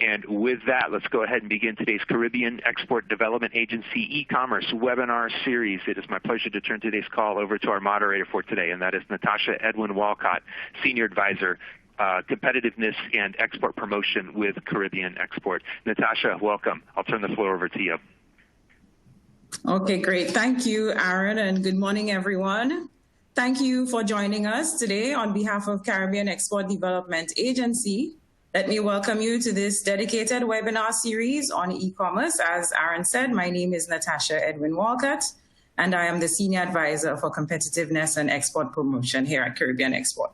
And with that, let's go ahead and begin today's Caribbean Export Development Agency e-commerce webinar series. It is my pleasure to turn today's call over to our moderator for today, and that is Natasha Edwin Walcott, Senior Advisor, Competitiveness and Export Promotion with Caribbean Export. Natasha, welcome. I'll turn the floor over to you. Okay, great. Thank you, Aaron, and good morning, everyone. Thank you for joining us today on behalf of Caribbean Export Development Agency. Let me welcome you to this dedicated webinar series on e-commerce. As Aaron said, my name is Natasha Edwin Walcott, and I am the Senior Advisor for Competitiveness and Export Promotion here at Caribbean Export.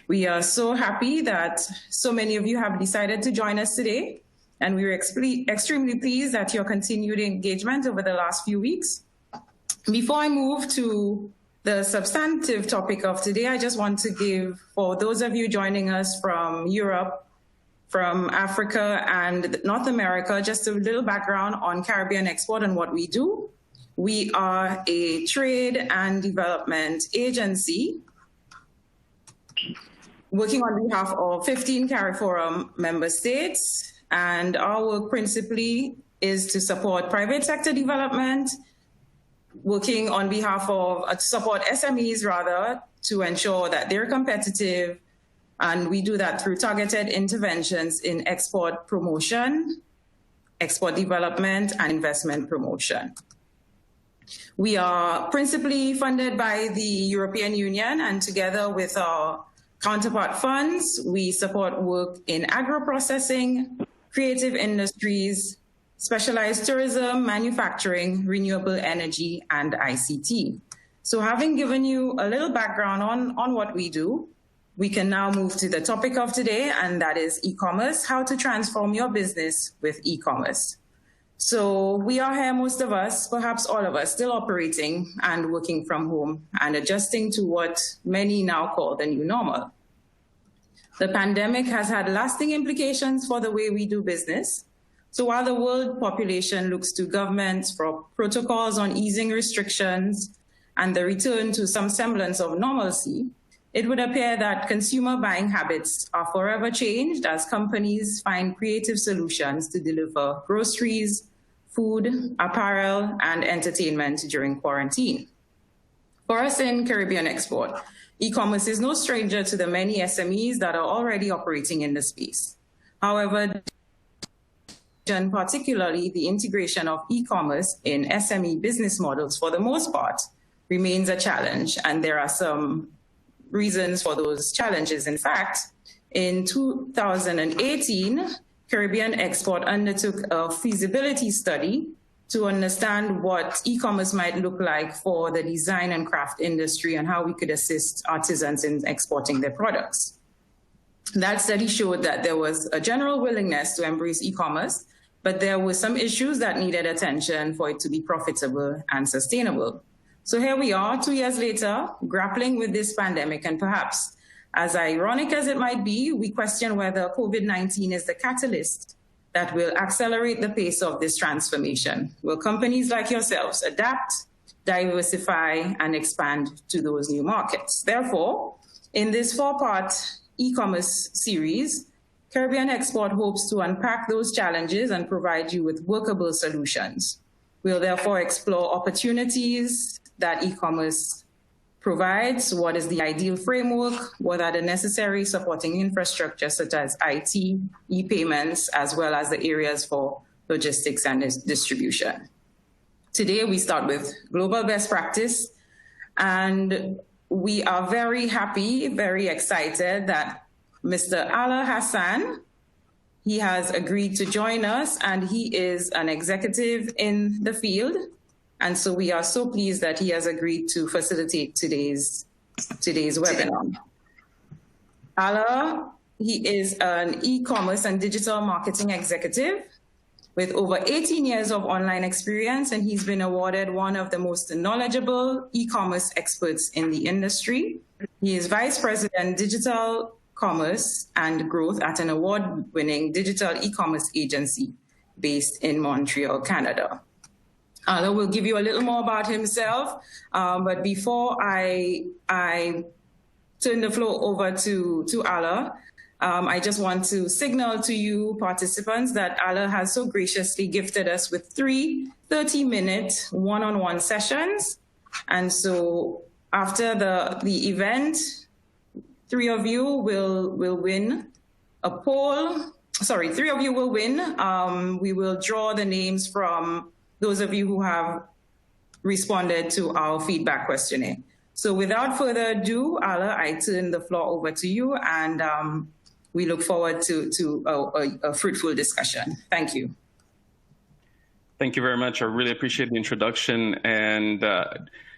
We are so happy that so many of you have decided to join us today, and we're extremely pleased at your continued engagement over the last few weeks. Before I move to the substantive topic of today, I just want to give, for those of you joining us from Europe, from Africa and North America, just a little background on Caribbean Export and what we do. We are a trade and development agency working on behalf of 15 CARIFORUM member states, and our work principally is to support private sector development, working on behalf of, support SMEs rather, to ensure that they're competitive. And we do that through targeted interventions in export promotion, export development, and investment promotion. We are principally funded by the European Union, and together with our counterpart funds, we support work in agro-processing, creative industries, specialized tourism, manufacturing, renewable energy, and ICT. So having given you a little background on what we do, we can now move to the topic of today, and that is e-commerce, how to transform your business with e-commerce. So we are here, most of us, perhaps all of us, still operating and working from home and adjusting to what many now call the new normal. The pandemic has had lasting implications for the way we do business. So while the world population looks to governments for protocols on easing restrictions and the return to some semblance of normalcy, it would appear that consumer buying habits are forever changed as companies find creative solutions to deliver groceries, food, apparel, and entertainment during quarantine. For us in Caribbean Export, e-commerce is no stranger to the many SMEs that are already operating in the space. However, particularly the integration of e-commerce in SME business models for the most part remains a challenge, and there are some reasons for those challenges. In fact, in 2018, Caribbean Export undertook a feasibility study to understand what e-commerce might look like for the design and craft industry and how we could assist artisans in exporting their products. That study showed that there was a general willingness to embrace e-commerce, but there were some issues that needed attention for it to be profitable and sustainable. So here we are 2 years later, grappling with this pandemic, and perhaps, as ironic as it might be, we question whether COVID-19 is the catalyst that will accelerate the pace of this transformation. Will companies like yourselves adapt, diversify, and expand to those new markets? Therefore, in this 4-part e-commerce series, Caribbean Export hopes to unpack those challenges and provide you with workable solutions. We'll therefore explore opportunities that e-commerce provides, what is the ideal framework, what are the necessary supporting infrastructure such as IT, e-payments, as well as the areas for logistics and distribution. Today, we start with global best practice, and we are very happy, very excited that Mr. Alaa Hassan, he has agreed to join us, and he is an executive in the field. And so we are so pleased that he has agreed to facilitate today's webinar. Alaa, he is an e-commerce and digital marketing executive with over 18 years of online experience, and he's been awarded one of the most knowledgeable e-commerce experts in the industry. He is Vice President, Digital Commerce and Growth at an award-winning digital e-commerce agency based in Montreal, Canada. Alaa will give you a little more about himself, but before I turn the floor over to Alaa, I just want to signal to you participants that Alaa has so graciously gifted us with 3 30-minute one-on-one sessions. And so after the event, 3 of you will win a poll. Sorry, 3 of you will win. We will draw the names from those of you who have responded to our feedback questionnaire. So without further ado, Alaa, I turn the floor over to you, and we look forward to a fruitful discussion. Thank you. Thank you very much. I really appreciate the introduction. And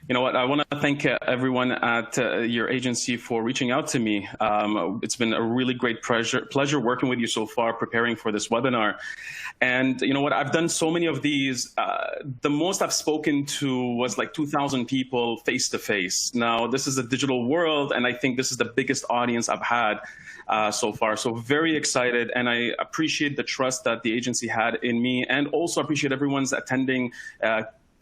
you know what, I want to thank everyone at your agency for reaching out to me. It's been a really great pleasure working with you so far, preparing for this webinar. And you know what, I've done so many of these. The most I've spoken to was like 2,000 people face to face. Now, this is a digital world, and I think this is the biggest audience I've had so far. So very excited, and I appreciate the trust that the agency had in me, and also appreciate everyone's attending,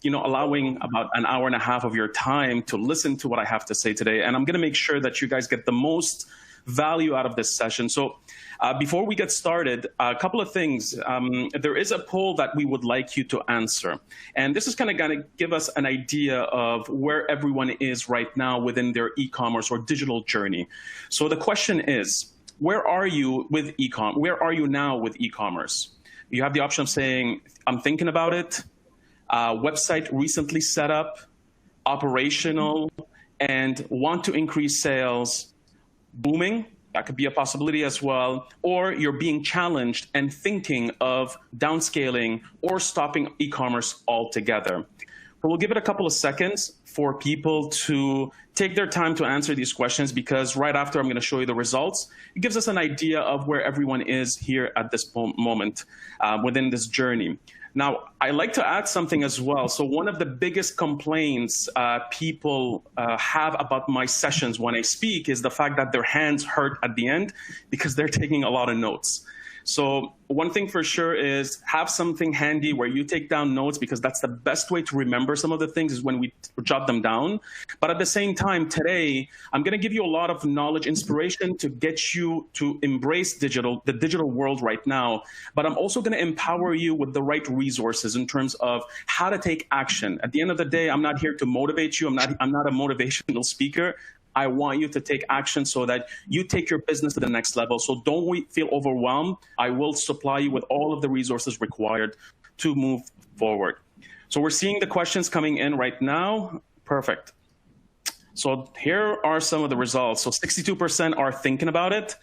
you know, allowing about an hour and a half of your time to listen to what I have to say today. And I'm going to make sure that you guys get the most value out of this session. So before we get started, a couple of things. There is a poll that we would like you to answer. And this is kind of going to give us an idea of where everyone is right now within their e-commerce or digital journey. So the question is, where are you with e-com? Where are you now with e-commerce? You have the option of saying, I'm thinking about it, website recently set up, operational, and want to increase sales, booming. That could be a possibility as well. Or you're being challenged and thinking of downscaling or stopping e-commerce altogether. But we'll give it a couple of seconds for people to take their time to answer these questions, because right after I'm going to show you the results, it gives us an idea of where everyone is here at this moment within this journey. Now, I like to add something as well. So one of the biggest complaints people have about my sessions when I speak is the fact that their hands hurt at the end because they're taking a lot of notes. So one thing for sure is have something handy where you take down notes, because that's the best way to remember some of the things is when we jot them down. But at the same time, today, I'm going to give you a lot of knowledge, inspiration to get you to embrace the digital world right now. But I'm also going to empower you with the right resources in terms of how to take action. At the end of the day, I'm not here to motivate you. I'm not a motivational speaker. I want you to take action so that you take your business to the next level. So don't feel overwhelmed. I will supply you with all of the resources required to move forward. So we're seeing the questions coming in right now. Perfect. So here are some of the results. So 62% are thinking about it.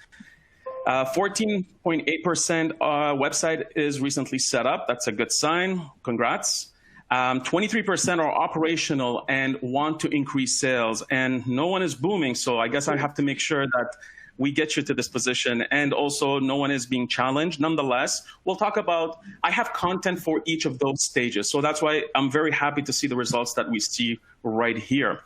14.8% website is recently set up. That's a good sign. Congrats. 23% are operational and want to increase sales, and no one is booming. So I guess I have to make sure that we get you to this position, and also no one is being challenged. Nonetheless, we'll talk about, I have content for each of those stages. So that's why I'm very happy to see the results that we see right here.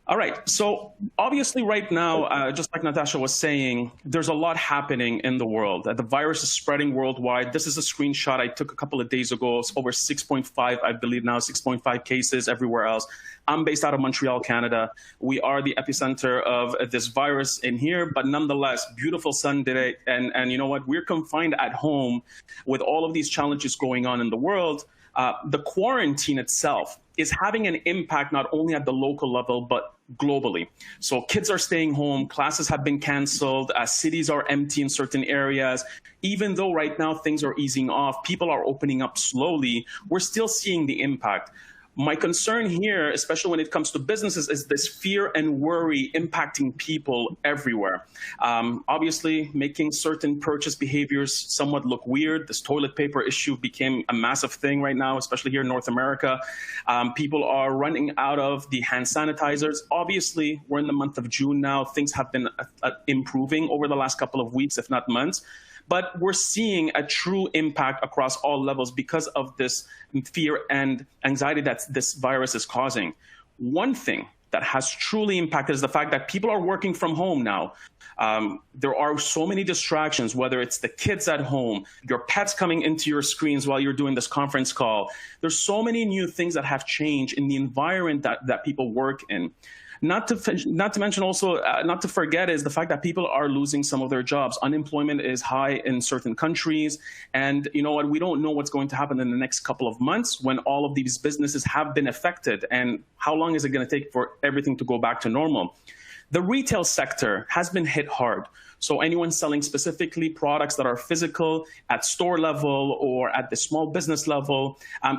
All right, so obviously right now, just like Natasha was saying, there's a lot happening in the world. The virus is spreading worldwide. This is a screenshot I took a couple of days ago. It's over 6.5, I believe now, 6.5 cases everywhere else. I'm based out of Montreal, Canada. We are the epicenter of this virus in here, but nonetheless, beautiful sun today. And you know what? We're confined at home with all of these challenges going on in the world. The quarantine itself is having an impact not only at the local level, but globally. So kids are staying home, classes have been canceled, cities are empty in certain areas. Even though right now things are easing off, people are opening up slowly, we're still seeing the impact. My concern here, especially when it comes to businesses, is this fear and worry impacting people everywhere. Obviously, making certain purchase behaviors somewhat look weird. This toilet paper issue became a massive thing right now, especially here in North America. People are running out of the hand sanitizers. Obviously, we're in the month of June now. Things have been improving over the last couple of weeks, if not months. But we're seeing a true impact across all levels because of this fear and anxiety that this virus is causing. One thing that has truly impacted is the fact that people are working from home now. There are so many distractions, whether it's the kids at home, your pets coming into your screens while you're doing this conference call. There's so many new things that have changed in the environment that people work in. Not to mention also, not to forget, is the fact that people are losing some of their jobs. Unemployment is high in certain countries. And you know what? We don't know what's going to happen in the next couple of months when all of these businesses have been affected. And how long is it going to take for everything to go back to normal? The retail sector has been hit hard. So anyone selling specifically products that are physical at store level or at the small business level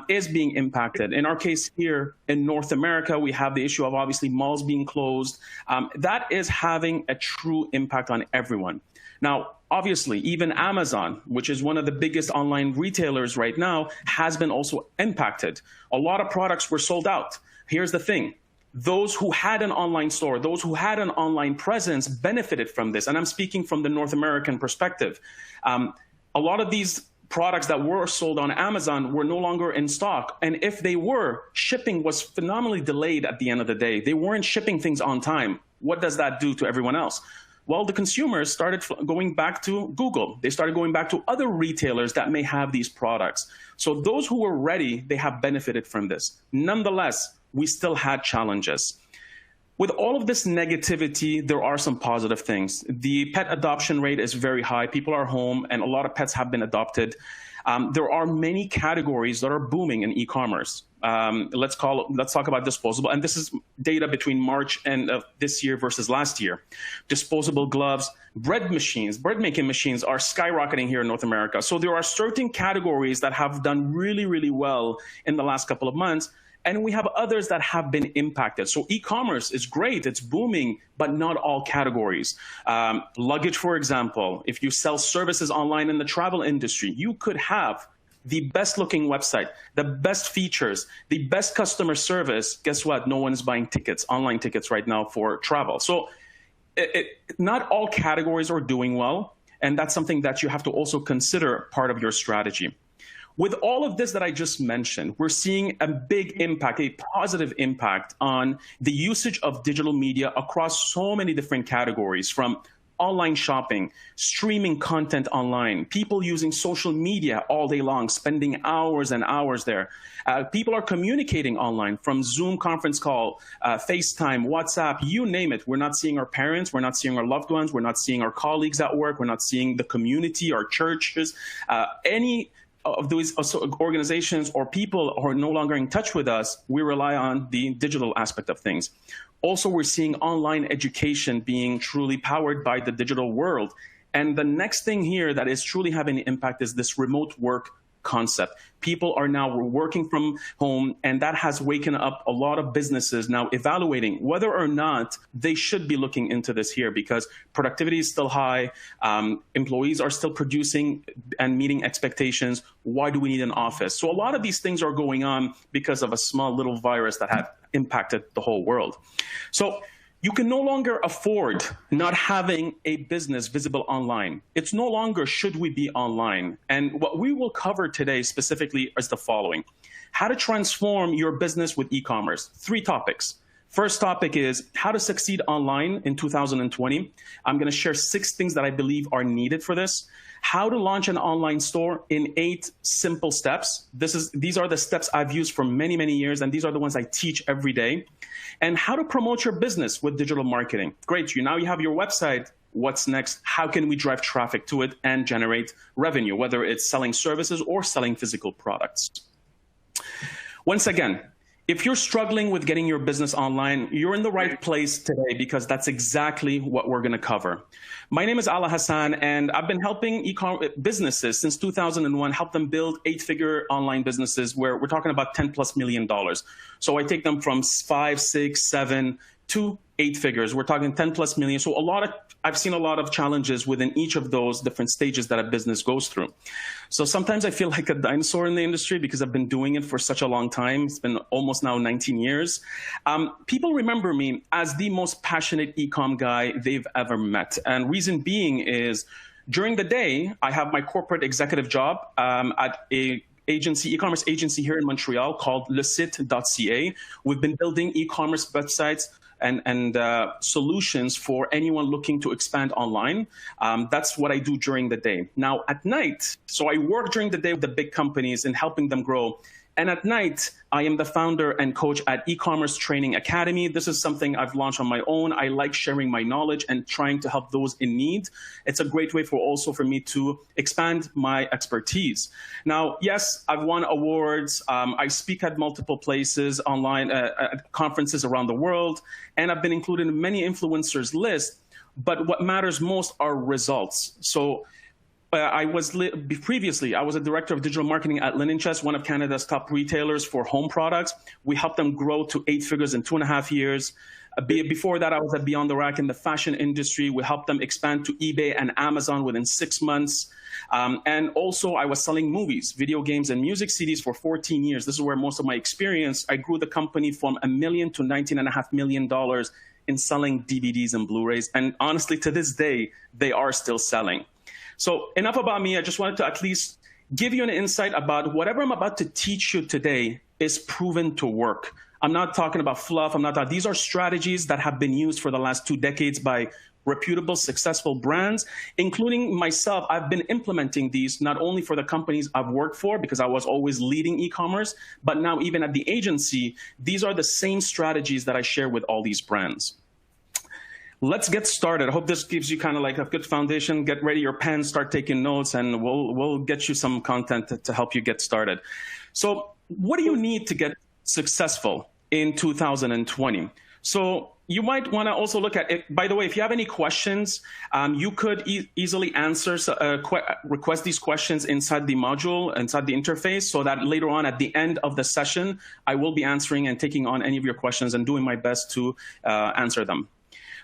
is being impacted. In our case here in North America, we have the issue of obviously malls being closed. That is having a true impact on everyone. Now, obviously, even Amazon, which is one of the biggest online retailers right now, has been also impacted. A lot of products were sold out. Here's the thing. Those who had an online store, those who had an online presence benefited from this. And I'm speaking from the North American perspective. A lot of these products that were sold on Amazon were no longer in stock. And if they were, shipping was phenomenally delayed at the end of the day. They weren't shipping things on time. What does that do to everyone else? Well, the consumers started going back to Google. They started going back to other retailers that may have these products. So those who were ready, they have benefited from this. Nonetheless, we still had challenges. With all of this negativity, there are some positive things. The pet adoption rate is very high. People are home, and a lot of pets have been adopted. There are many categories that are booming in e-commerce. Let's talk about disposable. And this is data between March and this year versus last year. Disposable gloves, bread making machines are skyrocketing here in North America. So there are certain categories that have done really, really well in the last couple of months. And we have others that have been impacted. So e-commerce is great, it's booming, but not all categories. Luggage, for example, if you sell services online in the travel industry, you could have the best looking website, the best features, the best customer service. Guess what? No one is buying tickets, online tickets right now for travel. So not all categories are doing well. And that's something that you have to also consider part of your strategy. With all of this that I just mentioned, we're seeing a big impact, a positive impact on the usage of digital media across so many different categories, from online shopping, streaming content online, people using social media all day long, spending hours and hours there. People are communicating online from Zoom conference call, FaceTime, WhatsApp, you name it. We're not seeing our parents, we're not seeing our loved ones, we're not seeing our colleagues at work, we're not seeing the community, our churches, any of those organizations or people who are no longer in touch with us. We rely on the digital aspect of things. Also, we're seeing online education being truly powered by the digital world. And the next thing here that is truly having an impact is this remote work concept. People are now working from home, and that has waken up a lot of businesses now evaluating whether or not they should be looking into this here, because productivity is still high. Employees are still producing and meeting expectations. Why do we need an office? So a lot of these things are going on because of a small little virus that had impacted the whole world. So you can no longer afford not having a business visible online. It's no longer should we be online. And what we will cover today specifically is the following: how to transform your business with e-commerce. 3 topics. First topic is how to succeed online in 2020. I'm going to share 6 things that I believe are needed for this. How to launch an online store in 8 simple steps. These are the steps I've used for many, many years, and these are the ones I teach every day. And how to promote your business with digital marketing. Great, now you have your website. What's next? How can we drive traffic to it and generate revenue, whether it's selling services or selling physical products? Once again, if you're struggling with getting your business online, you're in the right place today, because that's exactly what we're going to cover. My name is Alaa Hassan, and I've been helping e-commerce businesses since 2001, help them build 8-figure online businesses where we're talking about $10+ million. So I take them from 5, 6, 7 to 8 figures. We're talking 10+ million. So I've seen a lot of challenges within each of those different stages that a business goes through. So sometimes I feel like a dinosaur in the industry because I've been doing it for such a long time. It's been almost now 19 years. People remember me as the most passionate e-com guy they've ever met. And reason being is during the day, I have my corporate executive job at a e-commerce agency here in Montreal called lecite.ca. We've been building e-commerce websites and solutions for anyone looking to expand online. That's what I do during the day. Now at night, so I work during the day with the big companies and helping them grow. And at night, I am the founder and coach at eCommerce Training Academy. This is something I've launched on my own. I like sharing my knowledge and trying to help those in need. It's a great way for me to expand my expertise. Now, yes, I've won awards. I speak at multiple places online, at conferences around the world, and I've been included in many influencers lists. But what matters most are results. So previously, I was a director of digital marketing at Linen Chest, one of Canada's top retailers for home products. We helped them grow to 8 figures in 2.5 years. Before that, I was at Beyond the Rack in the fashion industry. We helped them expand to eBay and Amazon within 6 months. And also, I was selling movies, video games, and music CDs for 14 years. This is where most of my experience. I grew the company from $1 million to $19.5 million in selling DVDs and Blu-rays. And honestly, to this day, they are still selling. So enough about me. I just wanted to at least give you an insight about whatever I'm about to teach you today is proven to work. I'm not talking about fluff. These are strategies that have been used for the last 2 decades by reputable, successful brands, including myself. I've been implementing these not only for the companies I've worked for, because I was always leading e-commerce, but now even at the agency, these are the same strategies that I share with all these brands. Let's get started. I hope this gives you kind of like a good foundation. Get ready your pen, start taking notes, and we'll get you some content to help you get started. So what do you need to get successful in 2020? So you might want to also look at it. By the way, if you have any questions, you could easily request these questions inside the module, inside the interface, so that later on at the end of the session, I will be answering and taking on any of your questions and doing my best to answer them.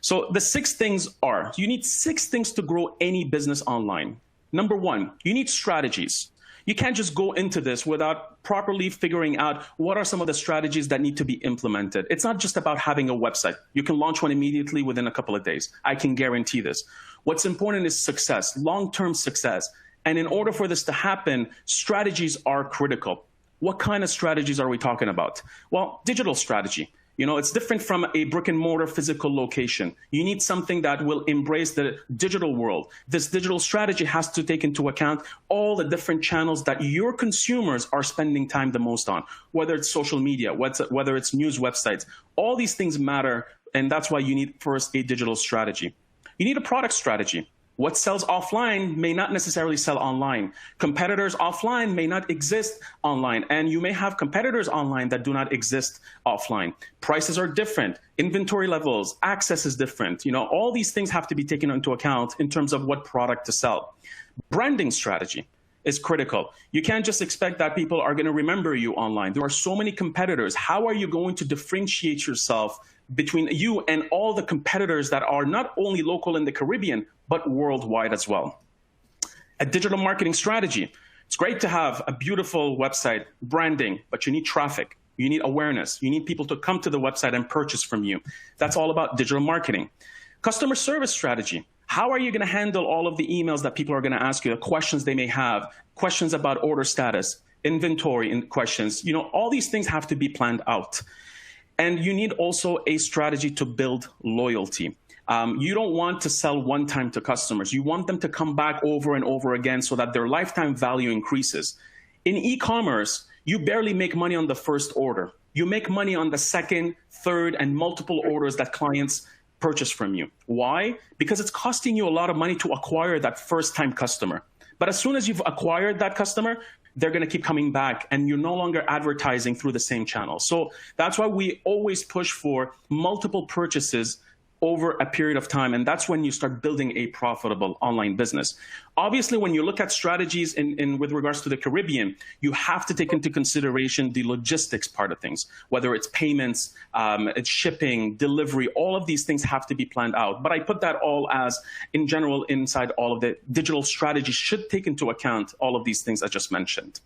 So the 6 things are, you need 6 things to grow any business online. Number 1, you need strategies. You can't just go into this without properly figuring out what are some of the strategies that need to be implemented. It's not just about having a website. You can launch one immediately within a couple of days. I can guarantee this. What's important is success, long-term success. And in order for this to happen, strategies are critical. What kind of strategies are we talking about? Well, digital strategy. You know, it's different from a brick and mortar physical location. You need something that will embrace the digital world. This digital strategy has to take into account all the different channels that your consumers are spending time the most on, whether it's social media, whether it's news websites. All these things matter, and that's why you need first a digital strategy. You need a product strategy. What sells offline may not necessarily sell online. Competitors offline may not exist online, and you may have competitors online that do not exist offline. Prices are different, inventory levels, access is different. You know, all these things have to be taken into account in terms of what product to sell. Branding strategy is critical. You can't just expect that people are going to remember you online. There are so many competitors. How are you going to differentiate yourself between you and all the competitors that are not only local in the Caribbean, but worldwide as well? A digital marketing strategy. It's great to have a beautiful website, branding, but you need traffic. You need awareness. You need people to come to the website and purchase from you. That's all about digital marketing. Customer service strategy. How are you going to handle all of the emails that people are going to ask you, the questions they may have, questions about order status, inventory and questions? You know, all these things have to be planned out. And you need also a strategy to build loyalty. You don't want to sell one time to customers. You want them to come back over and over again so that their lifetime value increases. In e-commerce, you barely make money on the first order. You make money on the second, third, and multiple orders that clients purchase from you. Why? Because it's costing you a lot of money to acquire that first-time customer. But as soon as you've acquired that customer, they're going to keep coming back, and you're no longer advertising through the same channel. So that's why we always push for multiple purchases over a period of time, and that's when you start building a profitable online business. Obviously, when you look at strategies with regards to the Caribbean, you have to take into consideration the logistics part of things, whether it's payments, it's shipping, delivery, all of these things have to be planned out. But I put that all as, in general, inside all of the digital strategies should take into account all of these things I just mentioned.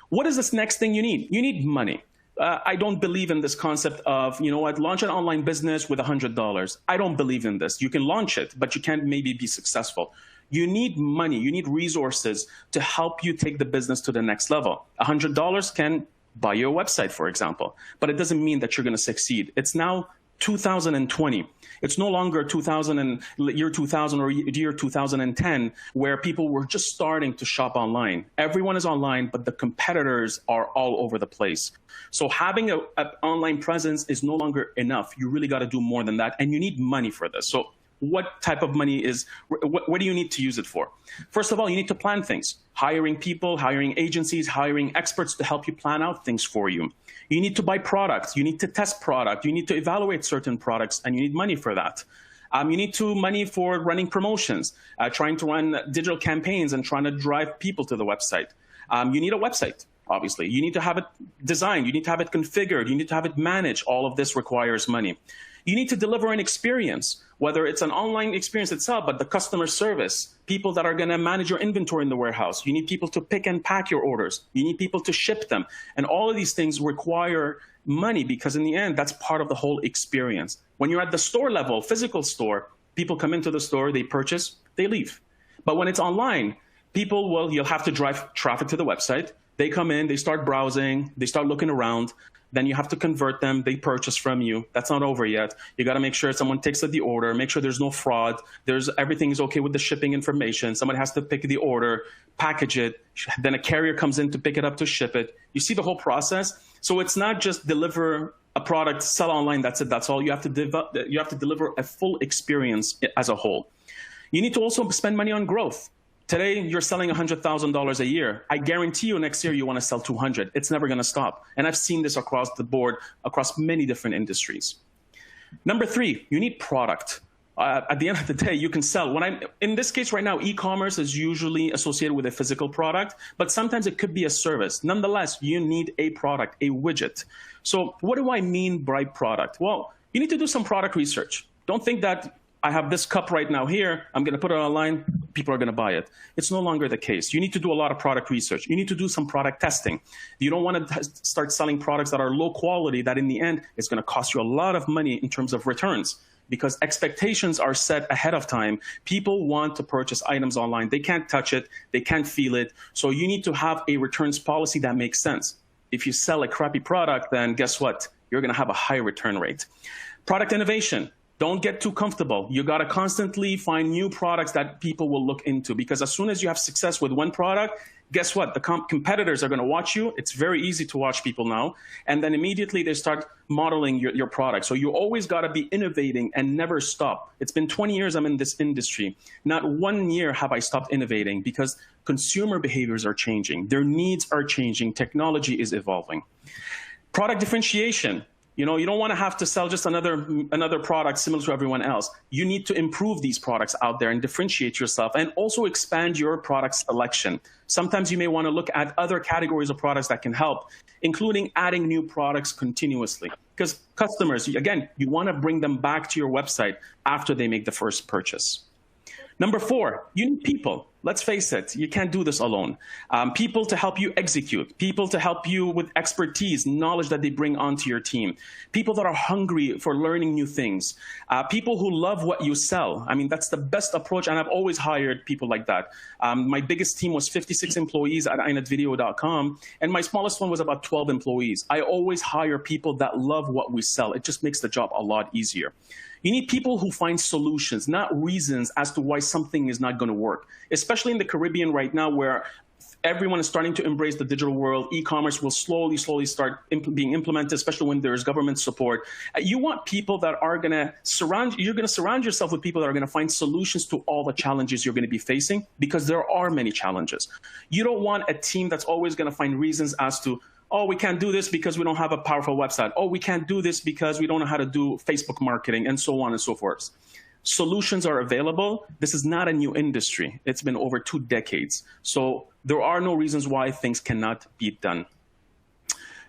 What is this next thing you need? You need money. I don't believe in this concept of, you know what, launch an online business with $100. I don't believe in this. You can launch it, but you can't maybe be successful. You need money. You need resources to help you take the business to the next level. $100 can buy you a website, for example, but it doesn't mean that you're going to succeed. It's now 2020. It's no longer year 2000 or year 2010, where people were just starting to shop online. Everyone is online, but the competitors are all over the place. So having an online presence is no longer enough. You really got to do more than that, and you need money for this. So what type of money what do you need to use it for? First of all, you need to plan things. Hiring people, hiring agencies, hiring experts to help you plan out things for you. You need to buy products. You need to test product. You need to evaluate certain products, and you need money for that. You need money for running promotions, trying to run digital campaigns and trying to drive people to the website. You need a website, obviously. You need to have it designed. You need to have it configured. You need to have it managed. All of this requires money. You need to deliver an experience, whether it's an online experience itself, but the customer service, people that are going to manage your inventory in the warehouse. You need people to pick and pack your orders. You need people to ship them. And all of these things require money, because in the end, that's part of the whole experience. When you're at the store level, physical store, people come into the store, they purchase, they leave. But when it's online, you'll have to drive traffic to the website. They come in, they start browsing, they start looking around. Then you have to convert them. They purchase from you. That's not over yet. You got to make sure someone takes the order, make sure there's no fraud. Everything is okay with the shipping information. Someone has to pick the order, package it. Then a carrier comes in to pick it up, to ship it. You see the whole process. So it's not just deliver a product, sell online. That's it. That's all. You have to deliver a full experience as a whole. You need to also spend money on growth. Today, you're selling $100,000 a year. I guarantee you next year you want to sell 200. It's never going to stop. And I've seen this across the board, across many different industries. Number 3, you need product. At the end of the day, you can sell. In this case right now, e-commerce is usually associated with a physical product, but sometimes it could be a service. Nonetheless, you need a product, a widget. So what do I mean by product? Well, you need to do some product research. Don't think that I have this cup right now here, I'm going to put it online, people are going to buy it. It's no longer the case. You need to do a lot of product research. You need to do some product testing. You don't want to start selling products that are low quality, that in the end is going to cost you a lot of money in terms of returns, because expectations are set ahead of time. People want to purchase items online. They can't touch it. They can't feel it. So you need to have a returns policy that makes sense. If you sell a crappy product, then guess what? You're going to have a high return rate. Product innovation. Don't get too comfortable. You got to constantly find new products that people will look into, because as soon as you have success with one product, guess what? The competitors are going to watch you. It's very easy to watch people now. And then immediately they start modeling your product. So you always got to be innovating and never stop. It's been 20 years I'm in this industry. Not 1 year have I stopped innovating, because consumer behaviors are changing. Their needs are changing. Technology is evolving. Product differentiation. You don't want to have to sell just another product similar to everyone else. You need to improve these products out there and differentiate yourself, and also expand your product selection. Sometimes you may want to look at other categories of products that can help, including adding new products continuously. Because customers, again, you want to bring them back to your website after they make the first purchase. Number 4, you need people. Let's face it, you can't do this alone. People to help you execute, people to help you with expertise, knowledge that they bring onto your team, people that are hungry for learning new things, people who love what you sell. I mean, that's the best approach, and I've always hired people like that. My biggest team was 56 employees at inetvideo.com, and my smallest one was about 12 employees. I always hire people that love what we sell. It just makes the job a lot easier. You need people who find solutions, not reasons as to why something is not going to work, especially in the Caribbean right now, where everyone is starting to embrace the digital world. E-commerce will slowly start being implemented, especially when there's government support. You want people that are going to you're going to surround yourself with people that are going to find solutions to all the challenges you're going to be facing, because there are many challenges. You don't want a team that's always going to find reasons as to, oh, we can't do this because we don't have a powerful website. Oh, we can't do this because we don't know how to do Facebook marketing, and so on and so forth. Solutions are available. This is not a new industry. It's been over 2 decades. So there are no reasons why things cannot be done.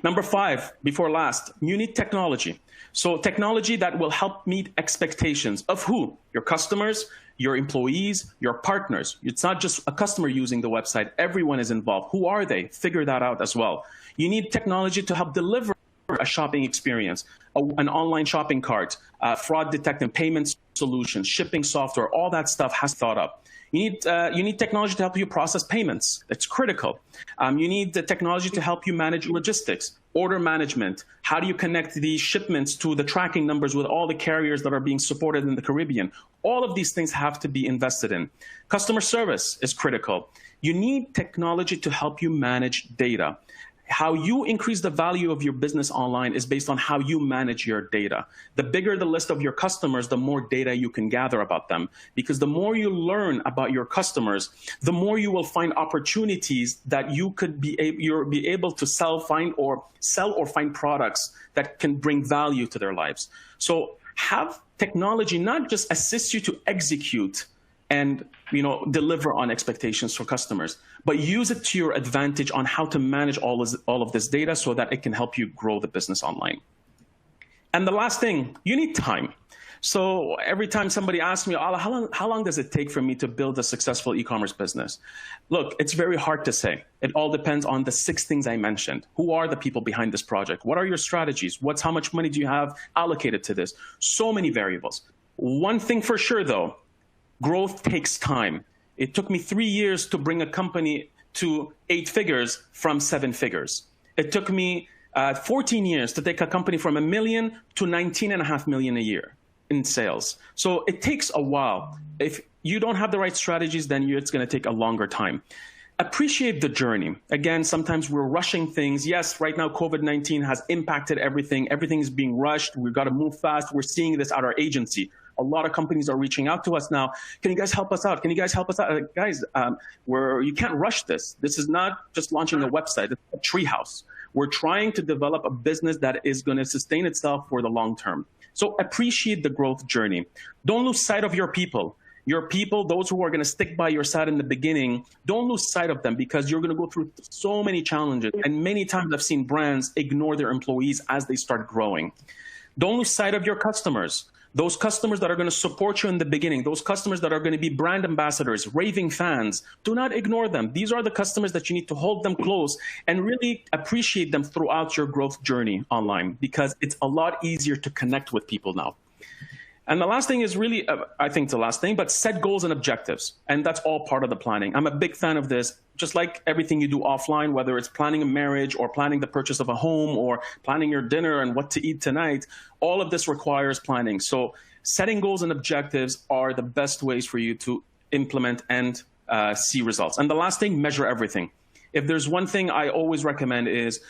Number 5, before last, you need technology. So technology that will help meet expectations of who? Your customers, your employees, your partners. It's not just a customer using the website. Everyone is involved. Who are they? Figure that out as well. You need technology to help deliver a shopping experience, an online shopping cart, fraud detection, payment solutions, shipping software, all that stuff has thought up. You need technology to help you process payments. It's critical. You need the technology to help you manage logistics, order management. How do you connect these shipments to the tracking numbers with all the carriers that are being supported in the Caribbean? All of these things have to be invested in. Customer service is critical. You need technology to help you manage data. How you increase the value of your business online is based on how you manage your data. The bigger the list of your customers, the more data you can gather about them. Because the more you learn about your customers, the more you will find opportunities that you could be able to sell or find products that can bring value to their lives. So have technology not just assist you to execute and deliver on expectations for customers, but use it to your advantage on how to manage all of this data so that it can help you grow the business online. And the last thing, you need time. So every time somebody asks me, Alaa, how long does it take for me to build a successful e-commerce business? Look, it's very hard to say. It all depends on the 6 things I mentioned. Who are the people behind this project? What are your strategies? How much money do you have allocated to this? So many variables. One thing for sure, though, growth takes time. It took me 3 years to bring a company to 8 figures from 7 figures. It took me 14 years to take a company from $1 million to $19.5 million a year in sales. So it takes a while. If you don't have the right strategies, then it's going to take a longer time. Appreciate the journey. Again, sometimes we're rushing things. Yes, right now, COVID-19 has impacted everything. Everything is being rushed. We've got to move fast. We're seeing this at our agency. A lot of companies are reaching out to us now. Can you guys help us out? Can you guys help us out? Guys, you can't rush this. This is not just launching a website. It's a treehouse. We're trying to develop a business that is going to sustain itself for the long term. So appreciate the growth journey. Don't lose sight of your people. Your people, those who are going to stick by your side in the beginning, don't lose sight of them because you're going to go through so many challenges. And many times I've seen brands ignore their employees as they start growing. Don't lose sight of your customers. Those customers that are going to support you in the beginning, those customers that are going to be brand ambassadors, raving fans, do not ignore them. These are the customers that you need to hold them close and really appreciate them throughout your growth journey online because it's a lot easier to connect with people now. And the last thing is really, I think the last thing, but set goals and objectives. And that's all part of the planning. I'm a big fan of this. Just like everything you do offline, whether it's planning a marriage or planning the purchase of a home or planning your dinner and what to eat tonight, all of this requires planning. So setting goals and objectives are the best ways for you to implement and see results. And the last thing, measure everything. If there's one thing I always recommend is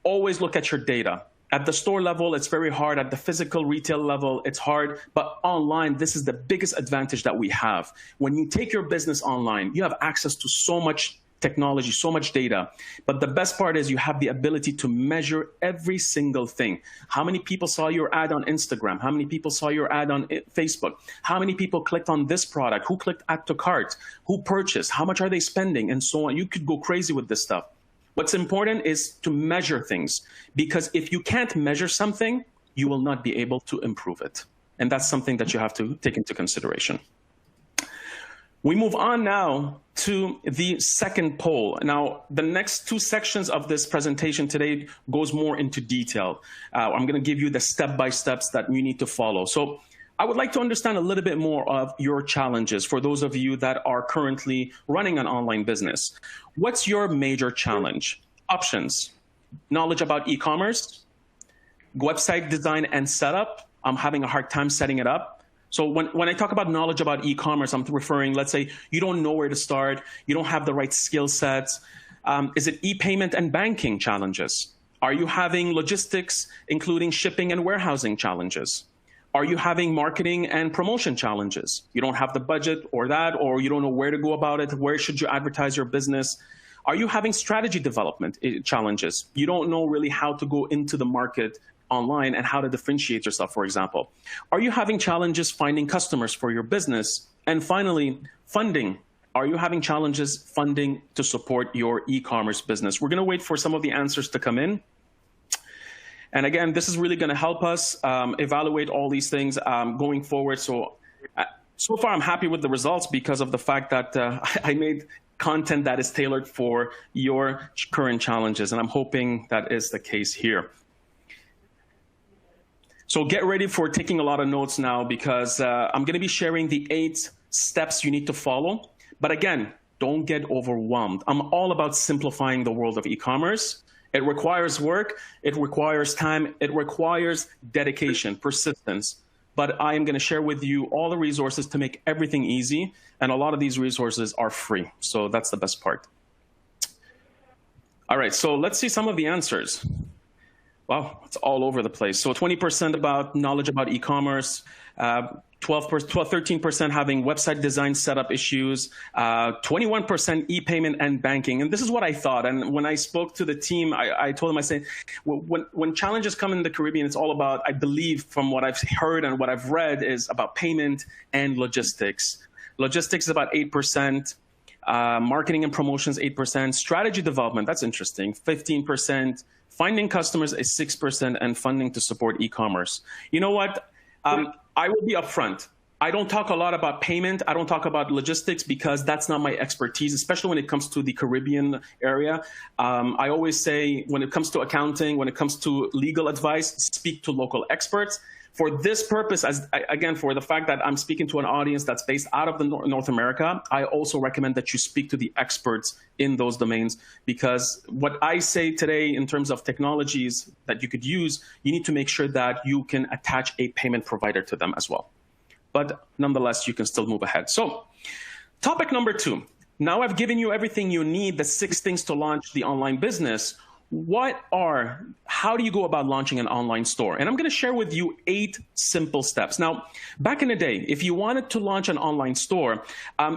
always look at your data. At the store level, it's very hard. At the physical retail level, it's hard. But online, this is the biggest advantage that we have. When you take your business online, you have access to so much technology, so much data. But the best part is you have the ability to measure every single thing. How many people saw your ad on Instagram? How many people saw your ad on Facebook? How many people clicked on this product? Who clicked add to cart? Who purchased? How much are they spending? And so on. You could go crazy with this stuff. What's important is to measure things, because if you can't measure something, you will not be able to improve it. And that's something that you have to take into consideration. We move on now to the second poll. Now, the next 2 sections of this presentation today goes more into detail. I'm going to give you the step-by-steps that you need to follow. So I would like to understand a little bit more of your challenges for those of you that are currently running an online business. What's your major challenge? Options: knowledge about e-commerce, website design and setup. I'm having a hard time setting it up. So when I talk about knowledge about e-commerce, I'm referring, let's say you don't know where to start, you don't have the right skill sets. Is it e-payment and banking challenges? Are you having logistics, including shipping and warehousing challenges? Are you having marketing and promotion challenges? You don't have the budget or you don't know where to go about it. Where should you advertise your business? Are you having strategy development challenges? You don't know really how to go into the market online and how to differentiate yourself, for example. Are you having challenges finding customers for your business? And finally, funding. Are you having challenges funding to support your e-commerce business? We're going to wait for some of the answers to come in. And again, this is really going to help us evaluate all these things going forward. So far, I'm happy with the results because of the fact that I made content that is tailored for your current challenges. And I'm hoping that is the case here. So get ready for taking a lot of notes now because I'm going to be sharing the 8 steps you need to follow. But again, don't get overwhelmed. I'm all about simplifying the world of e-commerce. It requires work, it requires time, it requires dedication, persistence. But I am going to share with you all the resources to make everything easy. And a lot of these resources are free. So that's the best part. All right, so let's see some of the answers. Wow, it's all over the place. So 20% about knowledge about e-commerce, 13% having website design setup issues, 21% e-payment and banking. And this is what I thought. And when I spoke to the team, I told them, I said, when challenges come in the Caribbean, it's all about, I believe from what I've heard and what I've read, is about payment and logistics. Logistics is about 8%. Marketing and promotions, 8%. Strategy development, that's interesting, 15%. Finding customers is 6%, and funding to support e-commerce. You know what? I will be upfront. I don't talk a lot about payment. I don't talk about logistics because that's not my expertise, especially when it comes to the Caribbean area. I always say when it comes to accounting, when it comes to legal advice, speak to local experts. For this purpose, again, for the fact that I'm speaking to an audience that's based out of North America, I also recommend that you speak to the experts in those domains, because what I say today in terms of technologies that you could use, you need to make sure that you can attach a payment provider to them as well. But nonetheless, you can still move ahead. So topic number 2. Now I've given you everything you need, the 6 things to launch the online business. How do you go about launching an online store? And I'm going to share with you 8 simple steps. Now, back in the day, if you wanted to launch an online store,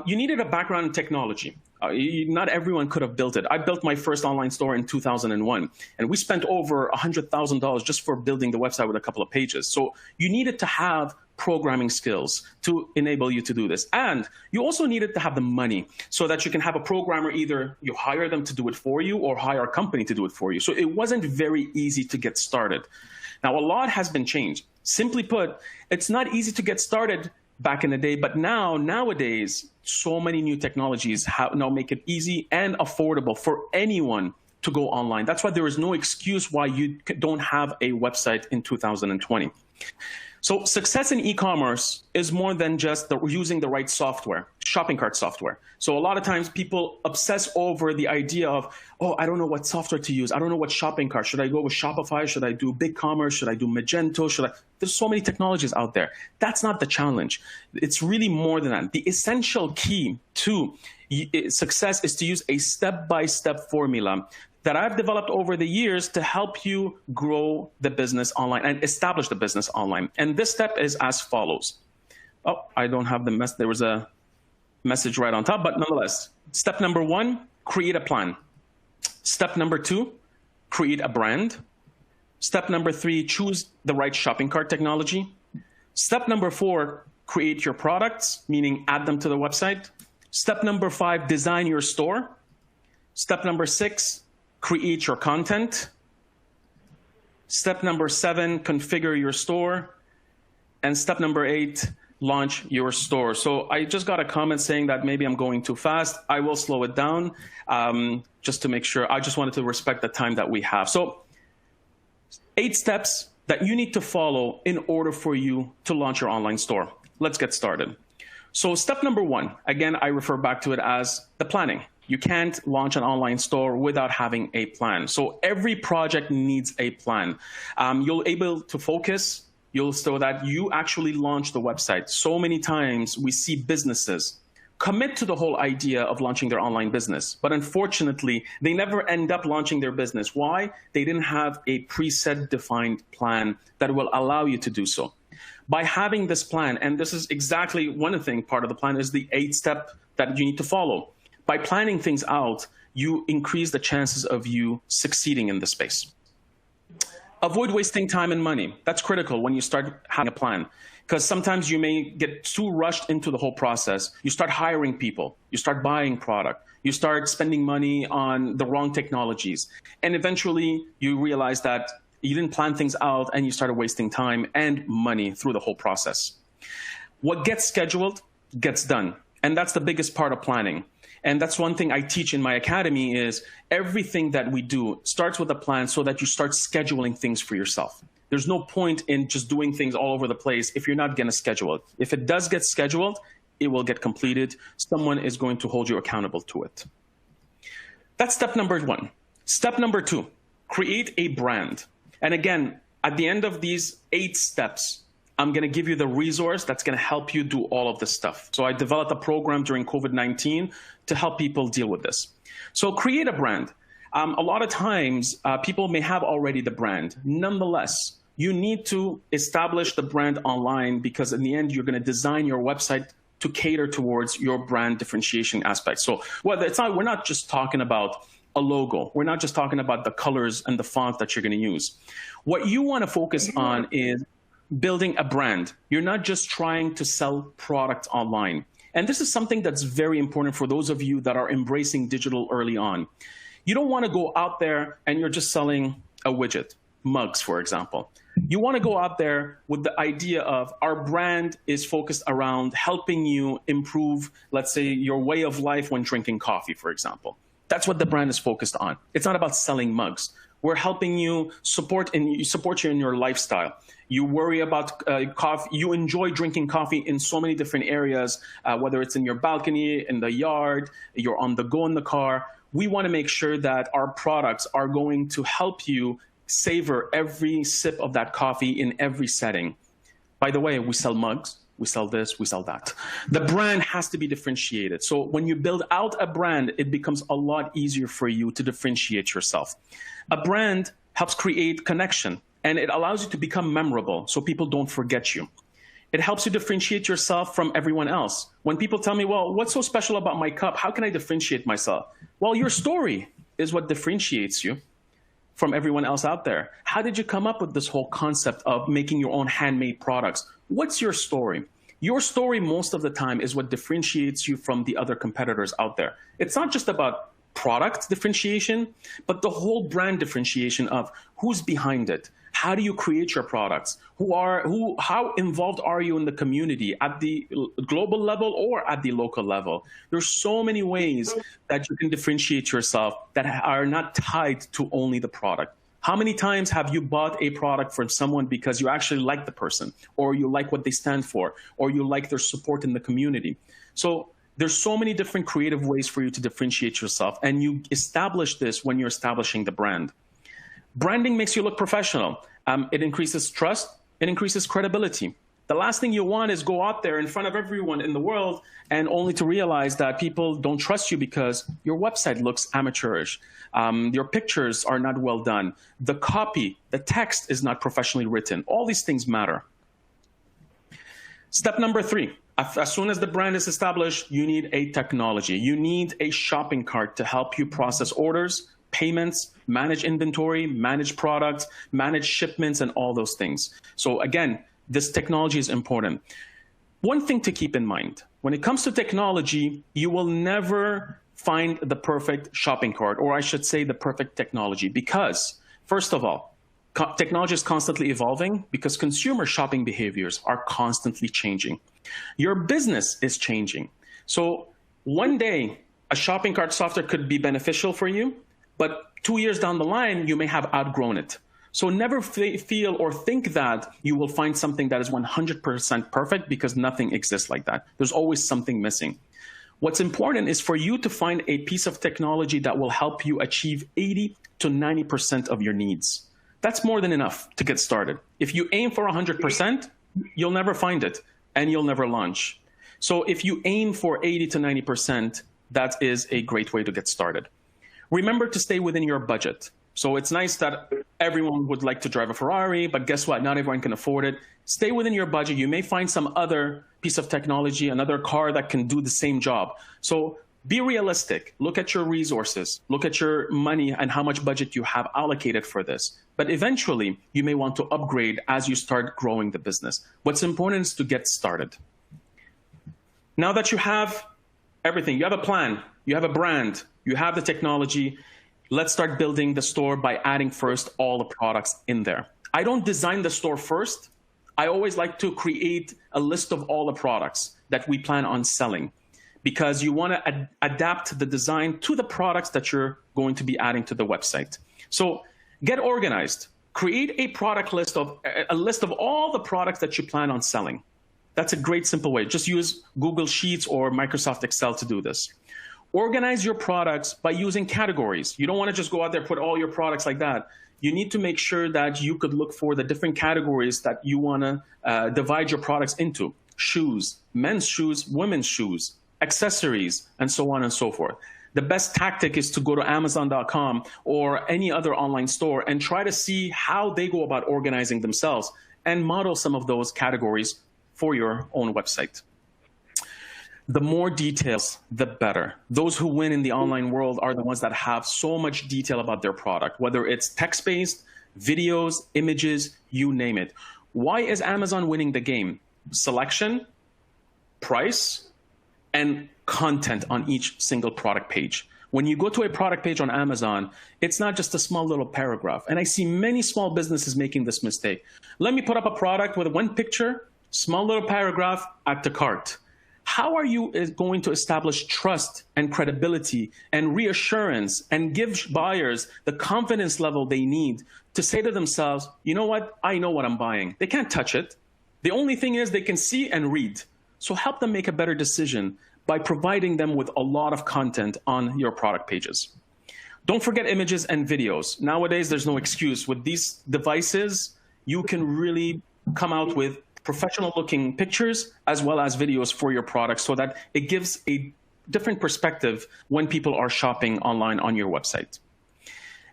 you needed a background in technology. Not everyone could have built it. I built my first online store in 2001, and we spent over $100,000 just for building the website with a couple of pages. So you needed to have programming skills to enable you to do this. And you also needed to have the money so that you can have a programmer, either you hire them to do it for you or hire a company to do it for you. So it wasn't very easy to get started. Now, a lot has been changed. Simply put, it's not easy to get started back in the day, but nowadays, so many new technologies now make it easy and affordable for anyone to go online. That's why there is no excuse why you don't have a website in 2020. So success in e-commerce is more than just using the right software, shopping cart software. So a lot of times people obsess over the idea of, oh, I don't know what software to use. I don't know what shopping cart. Should I go with Shopify? Should I do BigCommerce? Should I do Magento? There's so many technologies out there. That's not the challenge. It's really more than that. The essential key to success is to use a step-by-step formula that I've developed over the years to help you grow the business online and establish the business online. And this step is as follows. Oh, I don't have the mess. There was a message right on top, but nonetheless, step number 1, create a plan. Step number 2, create a brand. Step number 3, choose the right shopping cart technology. Step number 4, create your products, meaning add them to the website. Step number 5, design your store. Step number 6, create your content. Step number 7, configure your store. And step number 8, launch your store. So I just got a comment saying that maybe I'm going too fast. I will slow it down just to make sure. I just wanted to respect the time that we have. So 8 steps that you need to follow in order for you to launch your online store. Let's get started. So step number 1, again, I refer back to it as the planning. You can't launch an online store without having a plan. So every project needs a plan. You'll be able to focus, so that you actually launch the website. So many times we see businesses commit to the whole idea of launching their online business, but unfortunately, they never end up launching their business. Why? They didn't have a preset defined plan that will allow you to do so. By having this plan, and this is exactly one thing, part of the plan is the 8-step that you need to follow. By planning things out, you increase the chances of you succeeding in this space. Avoid wasting time and money. That's critical when you start having a plan, because sometimes you may get too rushed into the whole process. You start hiring people, you start buying product, you start spending money on the wrong technologies, and eventually you realize that you didn't plan things out and you started wasting time and money through the whole process. What gets scheduled gets done, and that's the biggest part of planning. And that's one thing I teach in my academy is everything that we do starts with a plan so that you start scheduling things for yourself. There's no point in just doing things all over the place if you're not going to schedule it. If it does get scheduled, it will get completed. Someone is going to hold you accountable to it. That's step number 1. Step number 2, create a brand. And again, at the end of these 8 steps, I'm going to give you the resource that's going to help you do all of this stuff. So I developed a program during COVID-19 to help people deal with this. So create a brand. A lot of times, people may have already the brand. Nonetheless, you need to establish the brand online, because in the end, you're going to design your website to cater towards your brand differentiation aspect. So we're not just talking about a logo. We're not just talking about the colors and the font that you're going to use. What you want to focus on is building a brand. You're not just trying to sell product online. And this is something that's very important for those of you that are embracing digital early on. You don't want to go out there and you're just selling a widget, mugs, for example. You want to go out there with the idea of our brand is focused around helping you improve, let's say, your way of life when drinking coffee, for example. That's what the brand is focused on. It's not about selling mugs. We're helping you support you in your lifestyle. You worry about coffee. You enjoy drinking coffee in so many different areas, whether it's in your balcony, in the yard, you're on the go in the car. We want to make sure that our products are going to help you savor every sip of that coffee in every setting. By the way, we sell mugs. We sell this, we sell that. The brand has to be differentiated. So when you build out a brand, it becomes a lot easier for you to differentiate yourself. A brand helps create connection, and it allows you to become memorable so people don't forget you. It helps you differentiate yourself from everyone else. When people tell me, well, what's so special about my cup? How can I differentiate myself? Well, your story is what differentiates you from everyone else out there. How did you come up with this whole concept of making your own handmade products? What's your story? Your story most of the time is what differentiates you from the other competitors out there. It's not just about product differentiation, but the whole brand differentiation of who's behind it. How do you create your products? How involved are you in the community at the global level or at the local level? There's so many ways that you can differentiate yourself that are not tied to only the product. How many times have you bought a product from someone because you actually like the person, or you like what they stand for, or you like their support in the community? So there's so many different creative ways for you to differentiate yourself, and you establish this when you're establishing the brand. Branding makes you look professional. It increases trust. It increases credibility. The last thing you want is go out there in front of everyone in the world and only to realize that people don't trust you because your website looks amateurish. Your pictures are not well done. The copy, the text is not professionally written. All these things matter. Step number 3, as soon as the brand is established, you need a technology. You need a shopping cart to help you process orders, payments, manage inventory, manage products, manage shipments, and all those things. So again, this technology is important. One thing to keep in mind, when it comes to technology, you will never find the perfect shopping cart, or I should say the perfect technology, because first of all, technology is constantly evolving because consumer shopping behaviors are constantly changing. Your business is changing. So one day, a shopping cart software could be beneficial for you, but 2 years down the line, you may have outgrown it. So never feel or think that you will find something that is 100% perfect, because nothing exists like that. There's always something missing. What's important is for you to find a piece of technology that will help you achieve 80 to 90% of your needs. That's more than enough to get started. If you aim for 100%, you'll never find it and you'll never launch. So if you aim for 80 to 90%, that is a great way to get started. Remember to stay within your budget. So it's nice that everyone would like to drive a Ferrari, but guess what? Not everyone can afford it. Stay within your budget. You may find some other piece of technology, another car that can do the same job. So be realistic. Look at your resources. Look at your money and how much budget you have allocated for this. But eventually, you may want to upgrade as you start growing the business. What's important is to get started. Now that you have everything, you have a plan, you have a brand, you have the technology, let's start building the store by adding first all the products in there. I don't design the store first. I always like to create a list of all the products that we plan on selling, because you want to adapt the design to the products that you're going to be adding to the website. So get organized. Create a product list of a list of all the products that you plan on selling. That's a great simple way. Just use Google Sheets or Microsoft Excel to do this. Organize your products by using categories. You don't want to just go out there, put all your products like that. You need to make sure that you could look for the different categories that you want to divide your products into. Shoes, men's shoes, women's shoes, accessories, and so on and so forth. The best tactic is to go to Amazon.com or any other online store and try to see how they go about organizing themselves and model some of those categories for your own website. The more details, the better. Those who win in the online world are the ones that have so much detail about their product, whether it's text-based, videos, images, you name it. Why is Amazon winning the game? Selection, price, and content on each single product page. When you go to a product page on Amazon, it's not just a small little paragraph. And I see many small businesses making this mistake. Let me put up a product with one picture, small little paragraph, add to cart. How are you going to establish trust and credibility and reassurance and give buyers the confidence level they need to say to themselves, you know what, I know what I'm buying. They can't touch it. The only thing is they can see and read. So help them make a better decision by providing them with a lot of content on your product pages. Don't forget images and videos. Nowadays, there's no excuse. With these devices, you can really come out with professional looking pictures as well as videos for your products so that it gives a different perspective when people are shopping online on your website.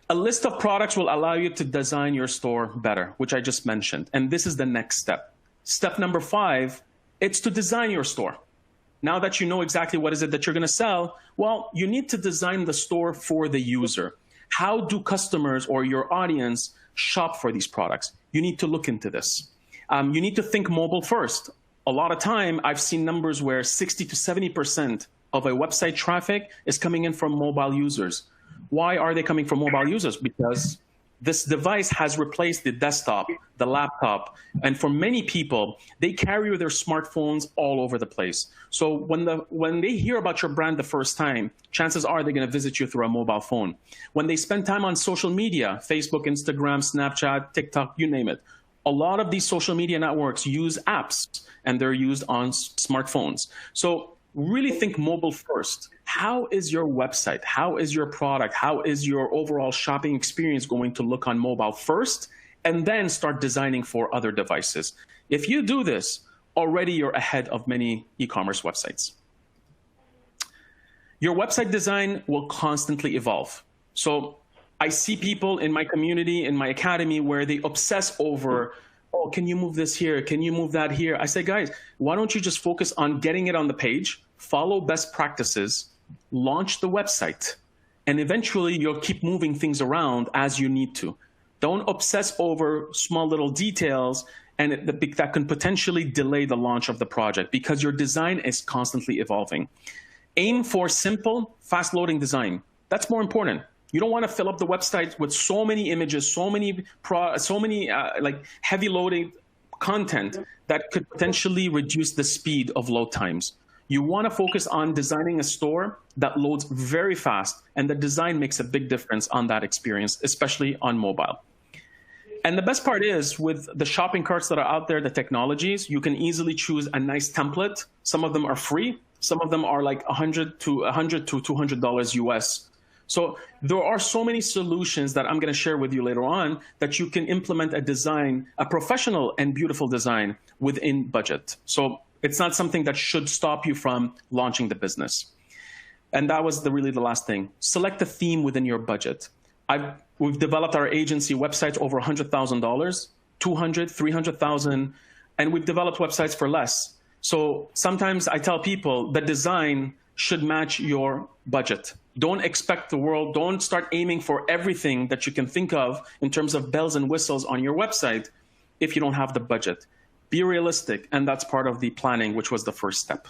A list of products will allow you to design your store better, which I just mentioned. And this is the next step. Step number 5, it's to design your store. Now that you know exactly what is it that you're going to sell, well, you need to design the store for the user. How do customers or your audience shop for these products? You need to look into this. You need to think mobile first. A lot of time, I've seen numbers where 60 to 70% of a website traffic is coming in from mobile users. Why are they coming from mobile users? Because this device has replaced the desktop, the laptop, and for many people, they carry their smartphones all over the place. So when they hear about your brand the first time, chances are they're going to visit you through a mobile phone. When they spend time on social media, Facebook, Instagram, Snapchat, TikTok, you name it, a lot of these social media networks use apps, and they're used on smartphones. So really think mobile first. How is your website? How is your product? How is your overall shopping experience going to look on mobile first? And then start designing for other devices. If you do this, already you're ahead of many e-commerce websites. Your website design will constantly evolve. So I see people in my community, in my academy, where they obsess over, oh, can you move this here? Can you move that here? I say, guys, why don't you just focus on getting it on the page, follow best practices, launch the website, and eventually you'll keep moving things around as you need to. Don't obsess over small little details and that can potentially delay the launch of the project because your design is constantly evolving. Aim for simple, fast-loading design. That's more important. You don't want to fill up the website with so many images, so many like heavy loading content that could potentially reduce the speed of load times. You want to focus on designing a store that loads very fast, and the design makes a big difference on that experience, especially on mobile. And the best part is with the shopping carts that are out there, the technologies, you can easily choose a nice template. Some of them are free. Some of them are like $100 to $200 US. So there are so many solutions that I'm going to share with you later on that you can implement a design, a professional and beautiful design within budget. So it's not something that should stop you from launching the business. And that was really the last thing. Select a theme within your budget. We've developed our agency websites over $100,000, $200,000, $300,000, and we've developed websites for less. So sometimes I tell people the design should match your budget. Don't expect the world. Don't start aiming for everything that you can think of in terms of bells and whistles on your website if you don't have the budget. Be realistic, and that's part of the planning, which was the first step.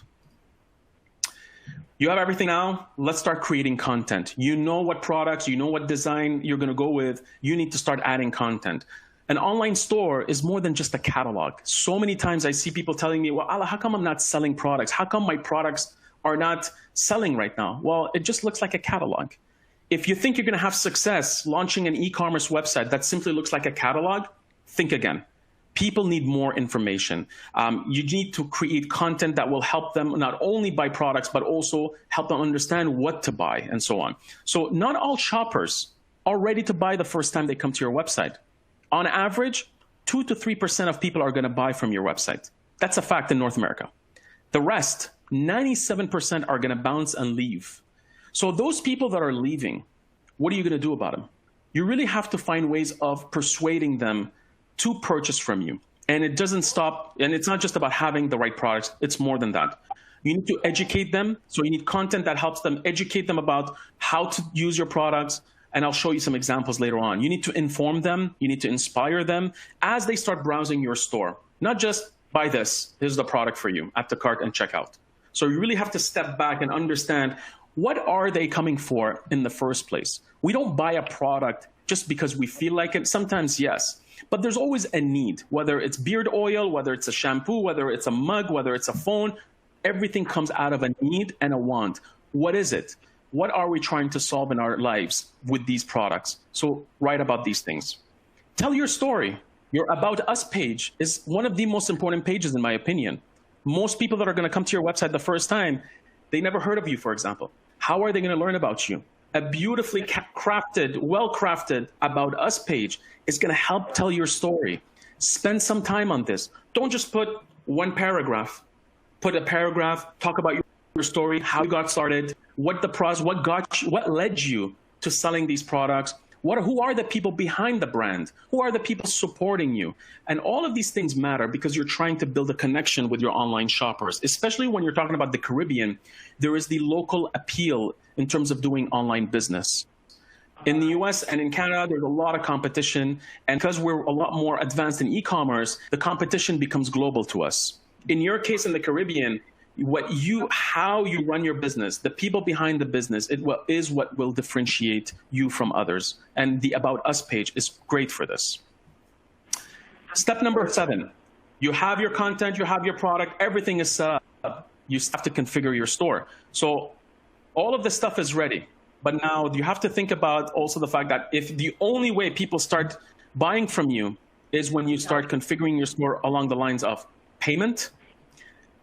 You have everything now. Let's start creating content. You know what products, you know what design you're going to go with. You need to start adding content. An online store is more than just a catalog. So many times I see people telling me, well, Alaa, how come I'm not selling products? How come my products are not selling right now? Well, it just looks like a catalog. If you think you're going to have success launching an e-commerce website that simply looks like a catalog, think again. People need more information. You need to create content that will help them not only buy products, but also help them understand what to buy and so on. So not all shoppers are ready to buy the first time they come to your website. On average, 2 to 3% of people are going to buy from your website. That's a fact in North America. The rest, 97%, are going to bounce and leave. So those people that are leaving, what are you going to do about them? You really have to find ways of persuading them to purchase from you. And it doesn't stop, and it's not just about having the right products, it's more than that. You need to educate them, so you need content that helps them, educate them about how to use your products, and I'll show you some examples later on. You need to inform them, you need to inspire them as they start browsing your store. Not just buy this, here's the product for you, at the cart and checkout. So you really have to step back and understand, what are they coming for in the first place? We don't buy a product just because we feel like it. Sometimes, yes. But there's always a need, whether it's beard oil, whether it's a shampoo, whether it's a mug, whether it's a phone. Everything comes out of a need and a want. What is it? What are we trying to solve in our lives with these products? So write about these things. Tell your story. Your About Us page is one of the most important pages, in my opinion. Most people that are going to come to your website the first time, they never heard of you, for example. How are they going to learn about you? A beautifully crafted, well-crafted About Us page is going to help tell your story. Spend some time on this. Don't just put one paragraph. Put a paragraph, talk about your story, how you got started, what the process, what led you to selling these products, who are the people behind the brand, who are the people supporting you. And all of these things matter because you're trying to build a connection with your online shoppers, especially when you're talking about the Caribbean. There is the local appeal in terms of doing online business. In the US and in Canada, there's a lot of competition. And because we're a lot more advanced in e-commerce, the competition becomes global to us. In your case, in the Caribbean, how you run your business, the people behind the business, is what will differentiate you from others. And the About Us page is great for this. Step number 7, you have your content, you have your product, everything is set up. You have to configure your store. So all of this stuff is ready. But now you have to think about also the fact that if the only way people start buying from you is when you start configuring your store along the lines of payment,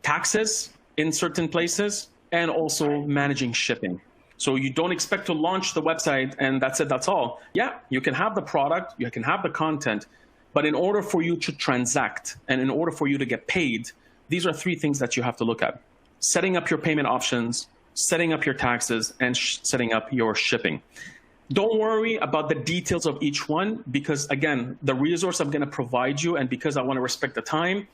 taxes in certain places, and also managing shipping. So you don't expect to launch the website and that's it, that's all. Yeah, you can have the product, you can have the content, but in order for you to transact and in order for you to get paid, these are 3 things that you have to look at. Setting up your payment options, setting up your taxes, and setting up your shipping. Don't worry about the details of each one because, again, the resource I'm going to provide you, and because I want to respect the time,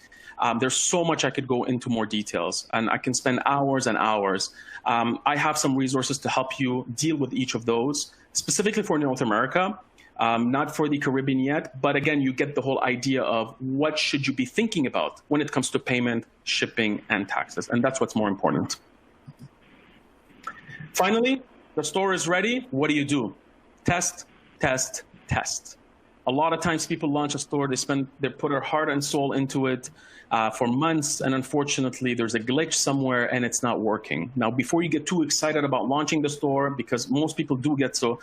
there's so much I could go into more details, and I can spend hours and hours. I have some resources to help you deal with each of those, specifically for North America, not for the Caribbean yet. But again, you get the whole idea of what should you be thinking about when it comes to payment, shipping, and taxes, and that's what's more important. Finally, the store is ready. What do? Test, test, test. A lot of times people launch a store, they put their heart and soul into it for months, and unfortunately there's a glitch somewhere and it's not working. Now, before you get too excited about launching the store, because most people do get so,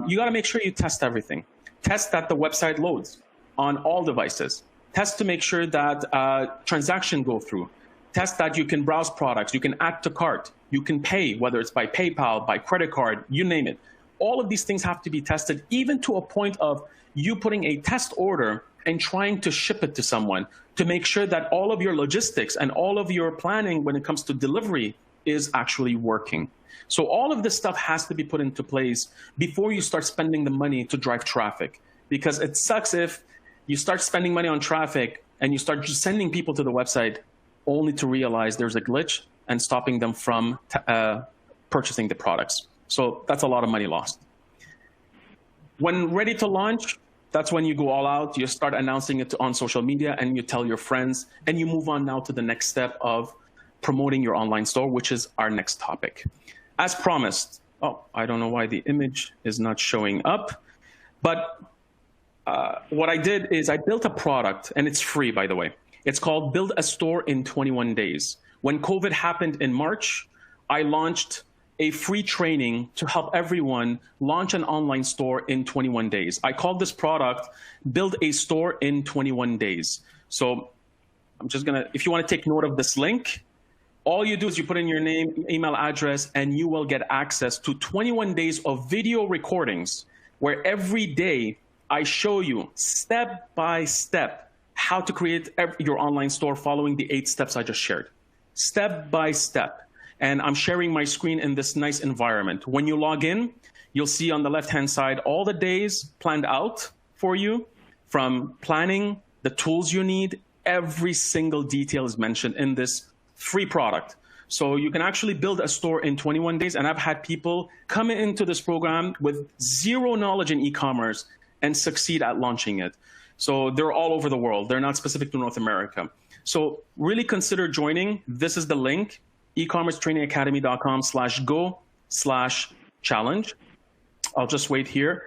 you got to make sure you test everything. Test that the website loads on all devices. Test to make sure that transactions go through. Test that you can browse products, you can add to cart, you can pay, whether it's by PayPal, by credit card, you name it. All of these things have to be tested, even to a point of you putting a test order and trying to ship it to someone to make sure that all of your logistics and all of your planning when it comes to delivery is actually working. So all of this stuff has to be put into place before you start spending the money to drive traffic, because it sucks if you start spending money on traffic and you start just sending people to the website only to realize there's a glitch and stopping them from purchasing the products. So that's a lot of money lost. When ready to launch, that's when you go all out. You start announcing it on social media and you tell your friends, and you move on now to the next step of promoting your online store, which is our next topic. As promised, I don't know why the image is not showing up, but what I did is I built a product, and it's free, by the way. It's called Build a Store in 21 Days. When COVID happened in March, I launched a free training to help everyone launch an online store in 21 days. I call this product Build a Store in 21 Days. So I'm just gonna, if you want to take note of this link, all you do is you put in your name, email address, and you will get access to 21 days of video recordings where every day I show you step by step how to create your online store following the 8 steps I just shared. Step by step. And I'm sharing my screen in this nice environment. When you log in, you'll see on the left-hand side all the days planned out for you, from planning, the tools you need, every single detail is mentioned in this free product. So you can actually build a store in 21 days. And I've had people come into this program with zero knowledge in e-commerce and succeed at launching it. So they're all over the world. They're not specific to North America. So really consider joining. This is the link, ecommercetrainingacademy.com/go/challenge. I'll just wait here.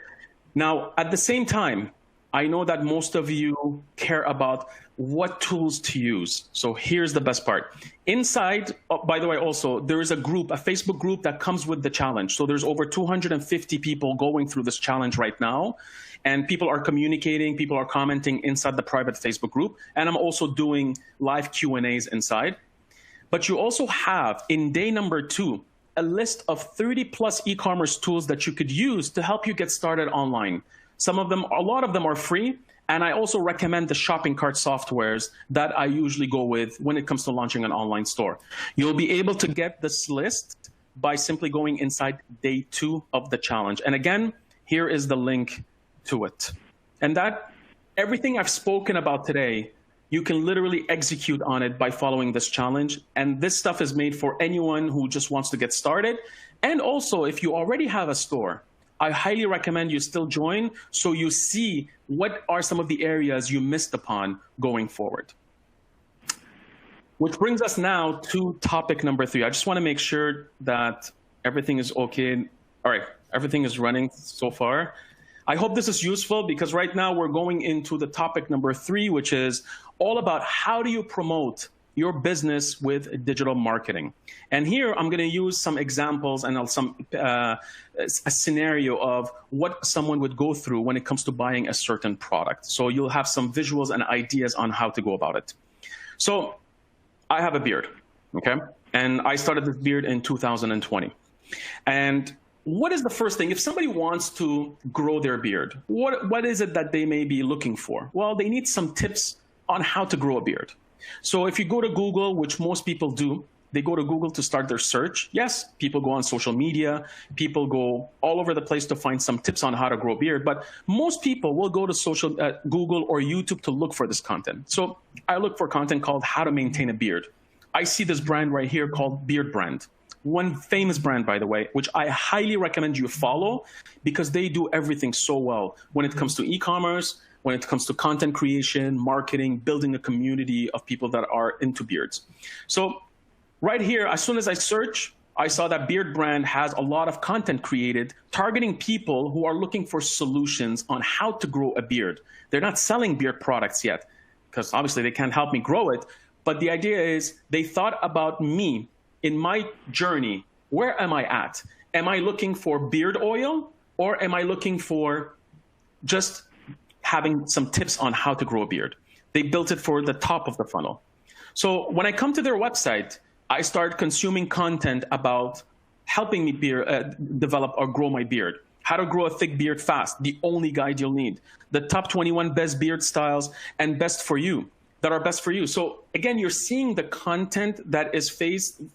Now, at the same time, I know that most of you care about what tools to use. So here's the best part. Inside, by the way, also, there is a group, a Facebook group that comes with the challenge. So there's over 250 people going through this challenge right now. And people are communicating, people are commenting inside the private Facebook group. And I'm also doing live Q&As inside. But you also have, in day number 2, a list of 30 plus e-commerce tools that you could use to help you get started online. Some of them, a lot of them are free. And I also recommend the shopping cart softwares that I usually go with when it comes to launching an online store. You'll be able to get this list by simply going inside day 2 of the challenge. And again, here is the link to it. And that, everything I've spoken about today, you can literally execute on it by following this challenge. And this stuff is made for anyone who just wants to get started. And also, if you already have a store, I highly recommend you still join so you see what are some of the areas you missed upon going forward. Which brings us now to topic number 3. I just want to make sure that everything is okay. All right, everything is running so far. I hope this is useful because right now we're going into the topic number 3, which is all about how do you promote your business with digital marketing. And here I'm going to use some examples and a scenario of what someone would go through when it comes to buying a certain product. So you'll have some visuals and ideas on how to go about it. So I have a beard, okay? And I started this beard in 2020. And what is the first thing? If somebody wants to grow their beard, what is it that they may be looking for? Well, they need some tips on how to grow a beard. So if you go to Google, which most people do, they go to Google to start their search. Yes, people go on social media. People go all over the place to find some tips on how to grow a beard. But most people will go to Google or YouTube to look for this content. So I look for content called How to Maintain a Beard. I see this brand right here called Beard Brand. One famous brand, by the way, which I highly recommend you follow because they do everything so well when it comes to e-commerce, when it comes to content creation, marketing, building a community of people that are into beards. So right here, as soon as I search, I saw that Beard Brand has a lot of content created targeting people who are looking for solutions on how to grow a beard. They're not selling beard products yet because obviously they can't help me grow it. But the idea is they thought about me in my journey. Where am I at? Am I looking for beard oil or am I looking for just having some tips on how to grow a beard? They built it for the top of the funnel. So when I come to their website, I start consuming content about helping me develop or grow my beard. How to grow a thick beard fast, the only guide you'll need. The top 21 best beard styles and best for you that are best for you. So again, you're seeing the content that is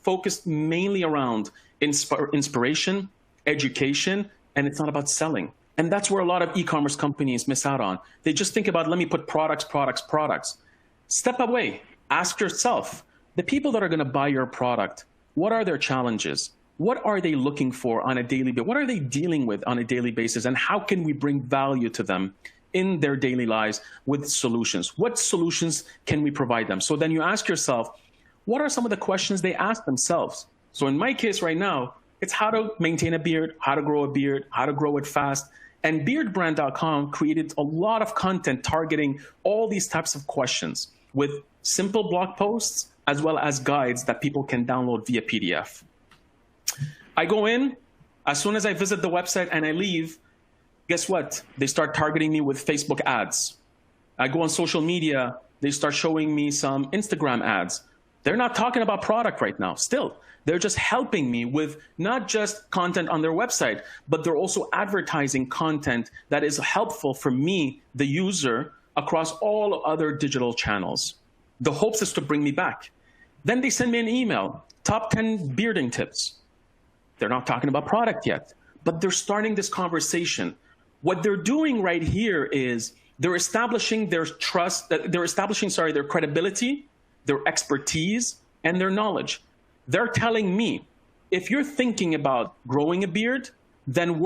focused mainly around inspiration, education, and it's not about selling. And that's where a lot of e-commerce companies miss out on. They just think about, let me put products. Step away, ask yourself, the people that are gonna buy your product, what are their challenges? What are they looking for on a daily basis? What are they dealing with on a daily basis? And how can we bring value to them in their daily lives with solutions? What solutions can we provide them? So then you ask yourself, what are some of the questions they ask themselves? So in my case right now, it's how to maintain a beard, how to grow a beard, how to grow it fast. And beardbrand.com created a lot of content targeting all these types of questions with simple blog posts as well as guides that people can download via PDF. I go in, as soon as I visit the website and I leave, guess what? They start targeting me with Facebook ads. I go on social media, they start showing me some Instagram ads. They're not talking about product right now, still. They're just helping me with not just content on their website, but they're also advertising content that is helpful for me, the user, across all other digital channels. The hopes is to bring me back. Then they send me an email, top 10 bearding tips. They're not talking about product yet, but they're starting this conversation. What they're doing right here is they're establishing their trust, they're establishing, their credibility, their expertise, and their knowledge. They're telling me, if you're thinking about growing a beard, then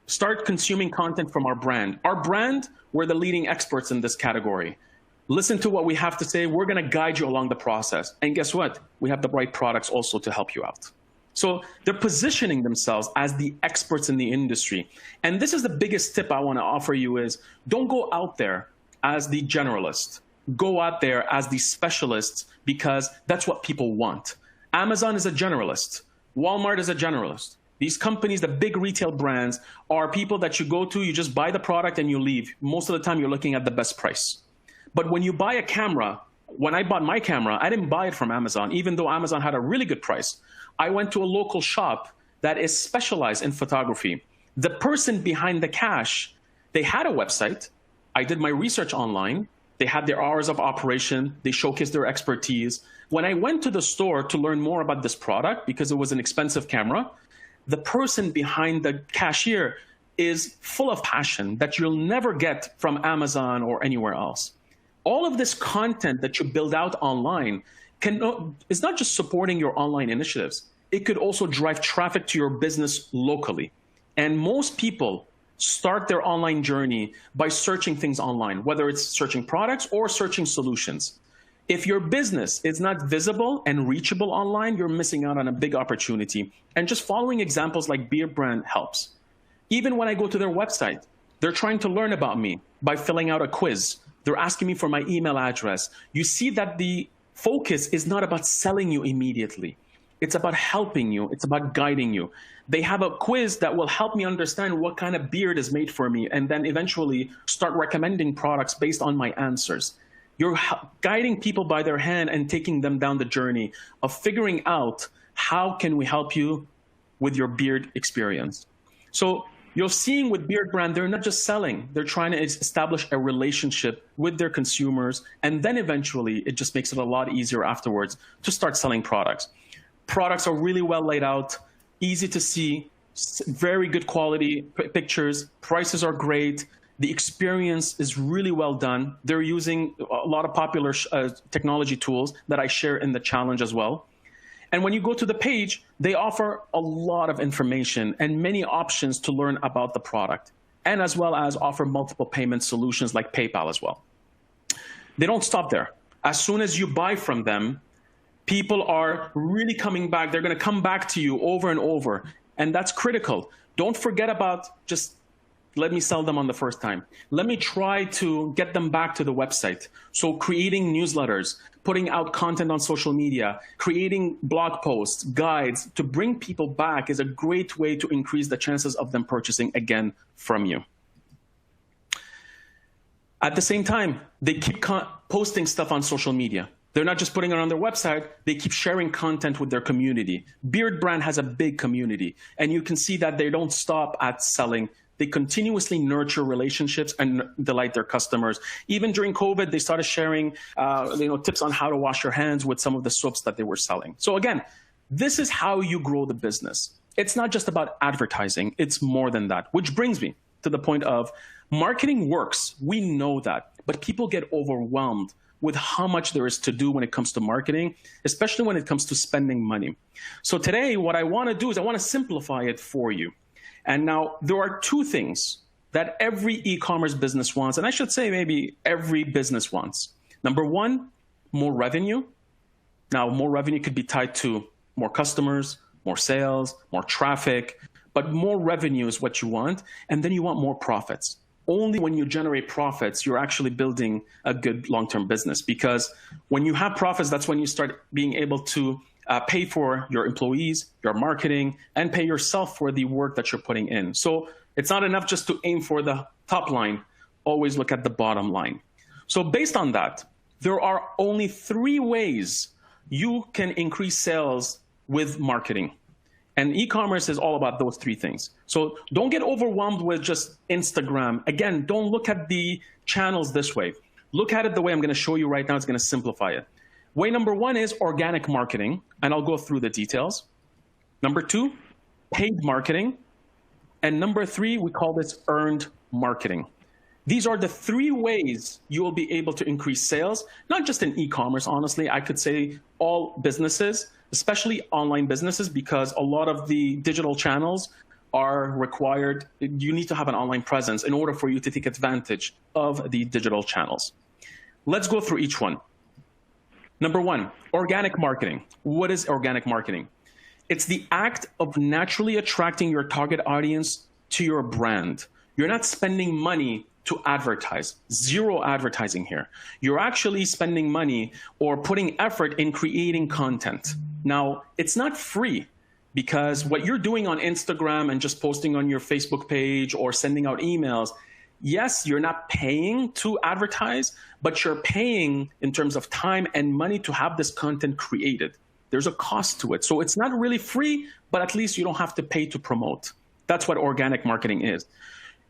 start consuming content from our brand. Our brand, we're the leading experts in this category. Listen to what we have to say. We're going to guide you along the process. And guess what? We have the right products also to help you out. So they're positioning themselves as the experts in the industry. And this is the biggest tip I want to offer you is don't go out there as the generalist. Go out there as the specialists because that's what people want. Amazon is a generalist. Walmart is a generalist. These companies, the big retail brands, are people that you go to, you just buy the product and you leave. Most of the time, you're looking at the best price. But when you buy a camera, when I bought my camera, I didn't buy it from Amazon, even though Amazon had a really good price. I went to a local shop that is specialized in photography. The person behind the cash, they had a website. I did my research online. They had their hours of operation. They showcased their expertise. When I went to the store to learn more about this product, because it was an expensive camera, the person behind the cashier is full of passion that you'll never get from Amazon or anywhere else. All of this content that you build out online is not just supporting your online initiatives. It could also drive traffic to your business locally. And most people start their online journey by searching things online, whether it's searching products or searching solutions. If your business is not visible and reachable online, you're missing out on a big opportunity. And just following examples like Beard Brand helps. Even when I go to their website, they're trying to learn about me by filling out a quiz. They're asking me for my email address. You see that the focus is not about selling you immediately. It's about helping you. It's about guiding you. They have a quiz that will help me understand what kind of beard is made for me and then eventually start recommending products based on my answers. You're guiding people by their hand and taking them down the journey of figuring out how can we help you with your beard experience. So you're seeing with Beard Brand, they're not just selling. They're trying to establish a relationship with their consumers. And then eventually, it just makes it a lot easier afterwards to start selling products. Products are really well laid out, easy to see, very good quality pictures. Prices are great. The experience is really well done. They're using a lot of popular technology tools that I share in the challenge as well. And when you go to the page, they offer a lot of information and many options to learn about the product, and as well as offer multiple payment solutions like PayPal as well. They don't stop there. As soon as you buy from them, people are really coming back. They're going to come back to you over and over, and that's critical. Don't forget about just let me sell them on the first time. Let me try to get them back to the website. So creating newsletters, putting out content on social media, creating blog posts, guides to bring people back is a great way to increase the chances of them purchasing again from you. At the same time, they keep posting stuff on social media. They're not just putting it on their website, they keep sharing content with their community. Beard Brand has a big community, and you can see that they don't stop at selling. They continuously nurture relationships and delight their customers. Even during COVID, they started sharing tips on how to wash your hands with some of the soaps that they were selling. So again, this is how you grow the business. It's not just about advertising. It's more than that, which brings me to the point of marketing works. We know that, but people get overwhelmed with how much there is to do when it comes to marketing, especially when it comes to spending money. So today, what I want to do is I want to simplify it for you. And now there are two things that every e-commerce business wants, and I should say maybe every business wants. Number one, more revenue. Now, more revenue could be tied to more customers, more sales, more traffic, but more revenue is what you want. And then you want more profits. Only when you generate profits, you're actually building a good long-term business, because when you have profits, that's when you start being able to pay for your employees, your marketing, and pay yourself for the work that you're putting in. So it's not enough just to aim for the top line. Always look at the bottom line. So based on that, there are only 3 ways you can increase sales with marketing. And e-commerce is all about those 3 things. So don't get overwhelmed with just Instagram. Again, don't look at the channels this way. Look at it the way I'm going to show you right now. It's going to simplify it. Way number 1 is organic marketing, and I'll go through the details. Number 2, paid marketing. And number 3, we call this earned marketing. These are the 3 ways you will be able to increase sales, not just in e-commerce, honestly. I could say all businesses, especially online businesses, because a lot of the digital channels are required. You need to have an online presence in order for you to take advantage of the digital channels. Let's go through each one. Number 1, organic marketing. What is organic marketing? It's the act of naturally attracting your target audience to your brand. You're not spending money to advertise. 0 advertising here. You're actually spending money or putting effort in creating content. Now, it's not free, because what you're doing on Instagram and just posting on your Facebook page or sending out emails, yes, you're not paying to advertise, but you're paying in terms of time and money to have this content created. There's a cost to it. So it's not really free, but at least you don't have to pay to promote. That's what organic marketing is.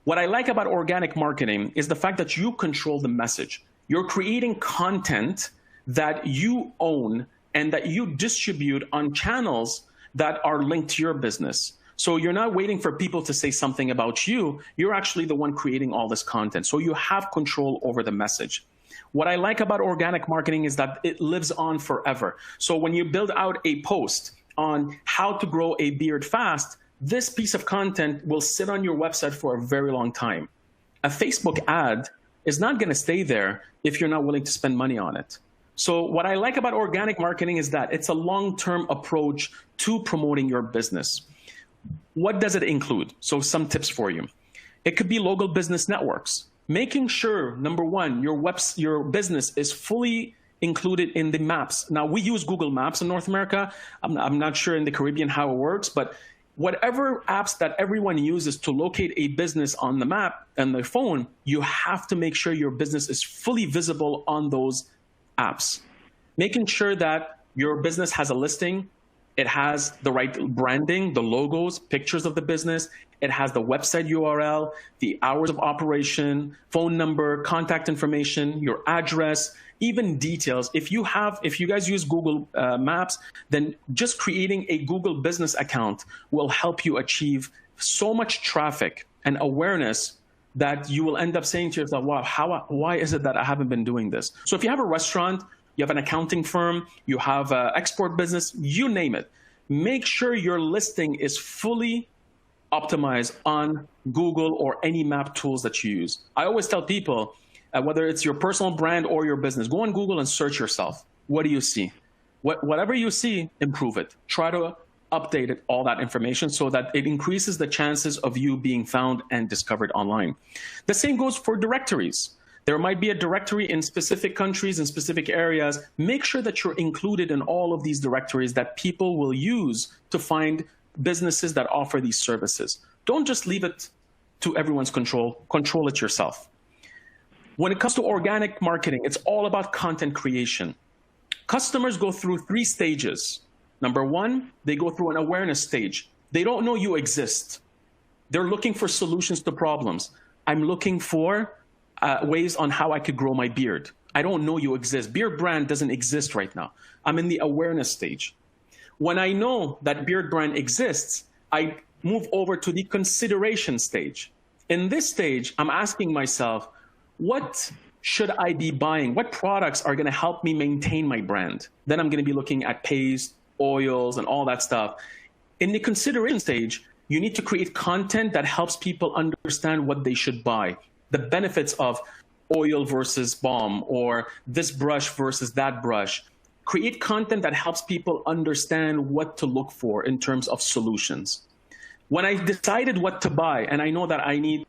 What I like about organic marketing is the fact that you control the message. You're creating content that you own and that you distribute on channels that are linked to your business. So you're not waiting for people to say something about you. You're actually the one creating all this content. So you have control over the message. What I like about organic marketing is that it lives on forever. So when you build out a post on how to grow a beard fast, this piece of content will sit on your website for a very long time. A Facebook ad is not going to stay there if you're not willing to spend money on it. So what I like about organic marketing is that it's a long-term approach to promoting your business. What does it include? So some tips for you. It could be local business networks. Making sure, number 1, your business is fully included in the maps. Now, we use Google Maps in North America. I'm not sure in the Caribbean how it works, but whatever apps that everyone uses to locate a business on the map and their phone, you have to make sure your business is fully visible on those apps. Making sure that your business has a listing, it has the right branding, the logos, pictures of the business, it has the website URL, the hours of operation, phone number, contact information, your address, even details. If you guys use Google Maps, then just creating a Google business account will help you achieve so much traffic and awareness that you will end up saying to yourself, wow, why is it that I haven't been doing this? So if you have a restaurant, you have an accounting firm, you have an export business, you name it, make sure your listing is fully optimized on Google or any map tools that you use. I always tell people, whether it's your personal brand or your business, go on Google and search yourself. What do you see? Whatever you see, improve it. Try to update it, all that information, so that it increases the chances of you being found and discovered online. The same goes for directories. There might be a directory in specific countries and specific areas. Make sure that you're included in all of these directories that people will use to find businesses that offer these services. Don't just leave it to everyone's control. Control it yourself. When it comes to organic marketing, it's all about content creation. Customers go through 3 stages. Number 1, they go through an awareness stage. They don't know you exist. They're looking for solutions to problems. I'm looking for ways on how I could grow my beard. I don't know you exist. Beard brand doesn't exist right now. I'm in the awareness stage. When I know that beard brand exists, I move over to the consideration stage. In this stage, I'm asking myself, what should I be buying? What products are going to help me maintain my brand? Then I'm going to be looking at paste, oils, and all that stuff. In the consideration stage, you need to create content that helps people understand what they should buy. The benefits of oil versus balm, or this brush versus that brush. Create content that helps people understand what to look for in terms of solutions. When I decided what to buy, and I know that I need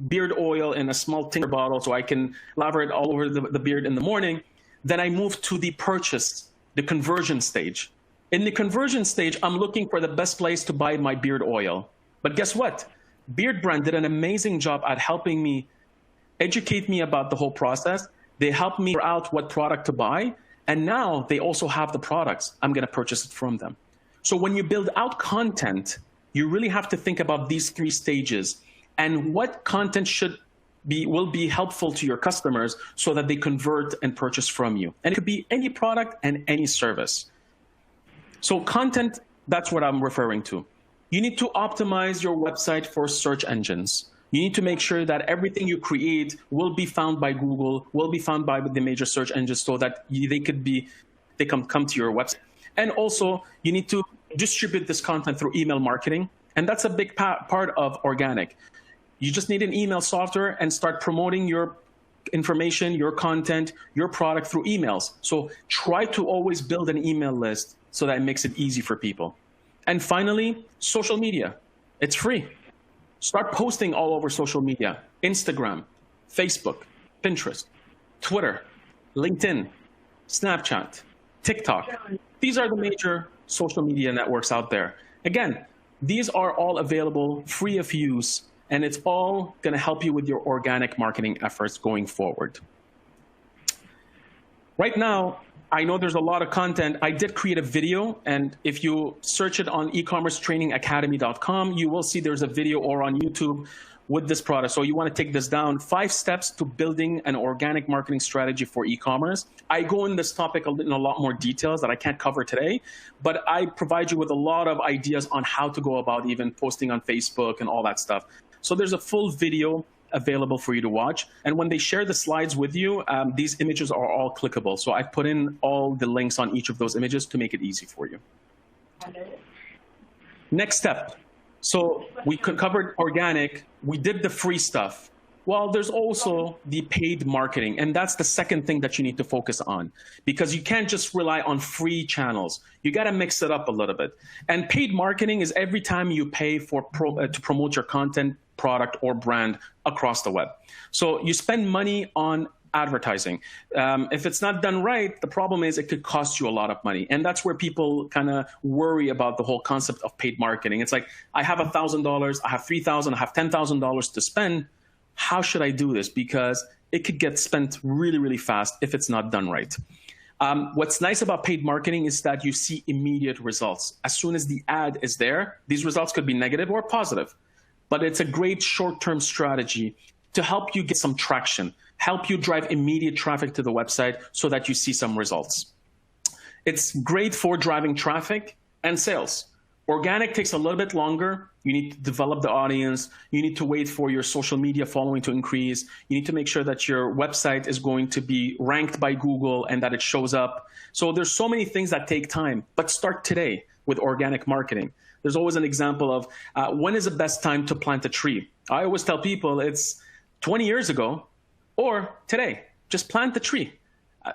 beard oil in a small tincture bottle so I can lather it all over the beard in the morning, then I move to the purchase, the conversion stage. In the conversion stage, I'm looking for the best place to buy my beard oil. But guess what? Beard Brand did an amazing job at helping me educate me about the whole process. They helped me figure out what product to buy. And now they also have the products. I'm going to purchase it from them. So when you build out content, you really have to think about these 3 stages and what content will be helpful to your customers so that they convert and purchase from you. And it could be any product and any service. So content, that's what I'm referring to. You need to optimize your website for search engines. You need to make sure that everything you create will be found by Google, will be found by the major search engines so that they can come to your website. And also, you need to distribute this content through email marketing. And that's a big part of organic. You just need an email software and start promoting your information, your content, your product through emails. So try to always build an email list so that it makes it easy for people. And finally, social media. It's free. Start posting all over social media: Instagram, Facebook, Pinterest, Twitter, LinkedIn, Snapchat, TikTok. These are the major social media networks out there. Again, these are all available, free of use, and it's all going to help you with your organic marketing efforts going forward. Right now, I know there's a lot of content. I did create a video, and if you search it on ecommercetrainingacademy.com, you will see there's a video, or on YouTube, with this product. So you want to take this down: 5 steps to building an organic marketing strategy for e-commerce. I go in this topic in a lot more details that I can't cover today, but I provide you with a lot of ideas on how to go about even posting on Facebook and all that stuff. So there's a full video available for you to watch. And when they share the slides with you, these images are all clickable. So I've put in all the links on each of those images to make it easy for you. Next step. So we covered organic. We did the free stuff. Well, there's also the paid marketing. And that's the second thing that you need to focus on, because you can't just rely on free channels. You got to mix it up a little bit. And paid marketing is every time you pay for to promote your content, product, or brand across the web. So you spend money on advertising. If it's not done right, the problem is it could cost you a lot of money. And that's where people kind of worry about the whole concept of paid marketing. It's like, I have $1,000, I have $3,000, I have $10,000 to spend. How should I do this? Because it could get spent really, really fast if it's not done right. What's nice about paid marketing is that you see immediate results. As soon as the ad is there, these results could be negative or positive. But it's a great short-term strategy to help you get some traction, help you drive immediate traffic to the website so that you see some results. It's great for driving traffic and sales. Organic takes a little bit longer. You need to develop the audience. You need to wait for your social media following to increase. You need to make sure that your website is going to be ranked by Google and that it shows up. So there's so many things that take time, but start today with organic marketing. There's always an example of when is the best time to plant a tree? I always tell people it's 20 years ago or today. Just plant the tree.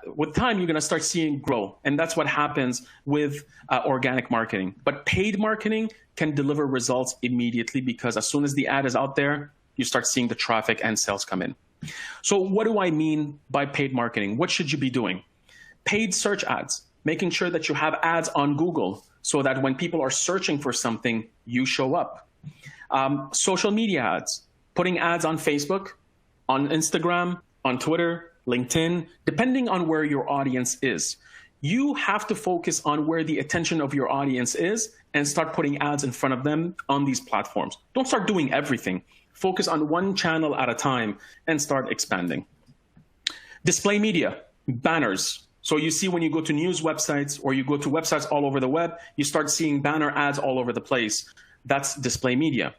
With time, you're going to start seeing grow. And that's what happens with organic marketing. But paid marketing can deliver results immediately, because as soon as the ad is out there, you start seeing the traffic and sales come in. So what do I mean by paid marketing? What should you be doing? Paid search ads, making sure that you have ads on Google so that when people are searching for something, you show up. Social media ads, putting ads on Facebook, on Instagram, on Twitter, LinkedIn, depending on where your audience is. You have to focus on where the attention of your audience is and start putting ads in front of them on these platforms. Don't start doing everything. Focus on one channel at a time and start expanding. Display media, banners. So you see when you go to news websites or you go to websites all over the web, you start seeing banner ads all over the place. That's display media.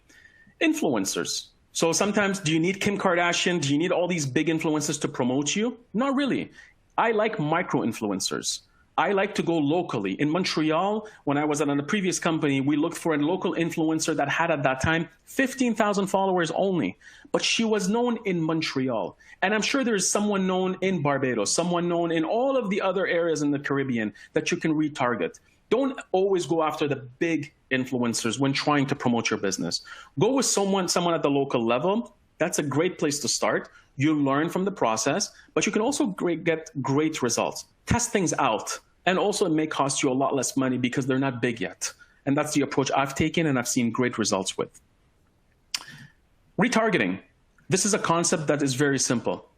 Influencers. So sometimes, do you need Kim Kardashian? Do you need all these big influencers to promote you? Not really. I like micro-influencers. I like to go locally. In Montreal, when I was at a previous company, we looked for a local influencer that had at that time 15,000 followers only. But she was known in Montreal. And I'm sure there's someone known in Barbados, someone known in all of the other areas in the Caribbean that you can retarget. Don't always go after the big influencers when trying to promote your business. Go with someone at the local level. That's a great place to start. You learn from the process, but you can also get great results. Test things out. And also it may cost you a lot less money because they're not big yet. And that's the approach I've taken and I've seen great results with. Retargeting. This is a concept that is very simple.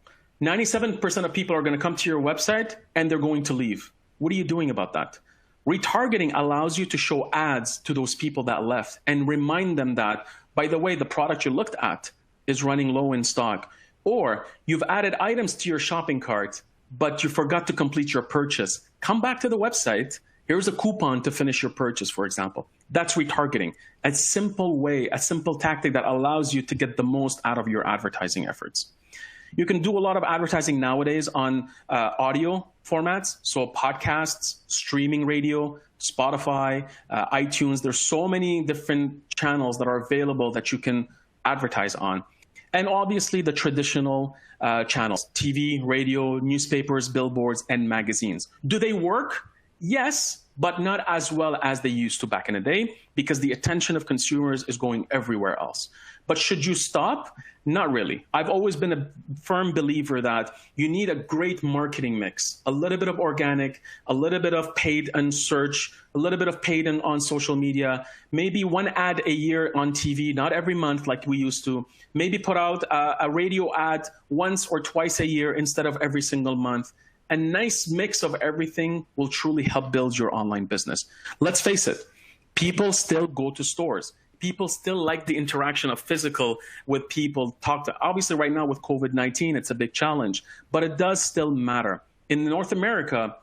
97% of people are going to come to your website and they're going to leave. What are you doing about that? Retargeting allows you to show ads to those people that left and remind them that, by the way, the product you looked at is running low in stock. Or you've added items to your shopping cart, but you forgot to complete your purchase. Come back to the website. Here's a coupon to finish your purchase, for example. That's retargeting, a simple way, a simple tactic that allows you to get the most out of your advertising efforts. You can do a lot of advertising nowadays on audio formats, so podcasts, streaming radio, Spotify, iTunes. There's so many different channels that are available that you can advertise on. And obviously the traditional channels, TV, radio, newspapers, billboards, and magazines. Do they work? Yes, but not as well as they used to back in the day because the attention of consumers is going everywhere else. But should you stop? Not really. I've always been a firm believer that you need a great marketing mix, a little bit of organic, a little bit of paid on search, a little bit of paid on social media, maybe one ad a year on TV, not every month like we used to, maybe put out a radio ad once or twice a year instead of every single month. A nice mix of everything will truly help build your online business. Let's face it, people still go to stores. People still like the interaction of physical with people. Obviously, right now with COVID-19, it's a big challenge, but it does still matter. In North America,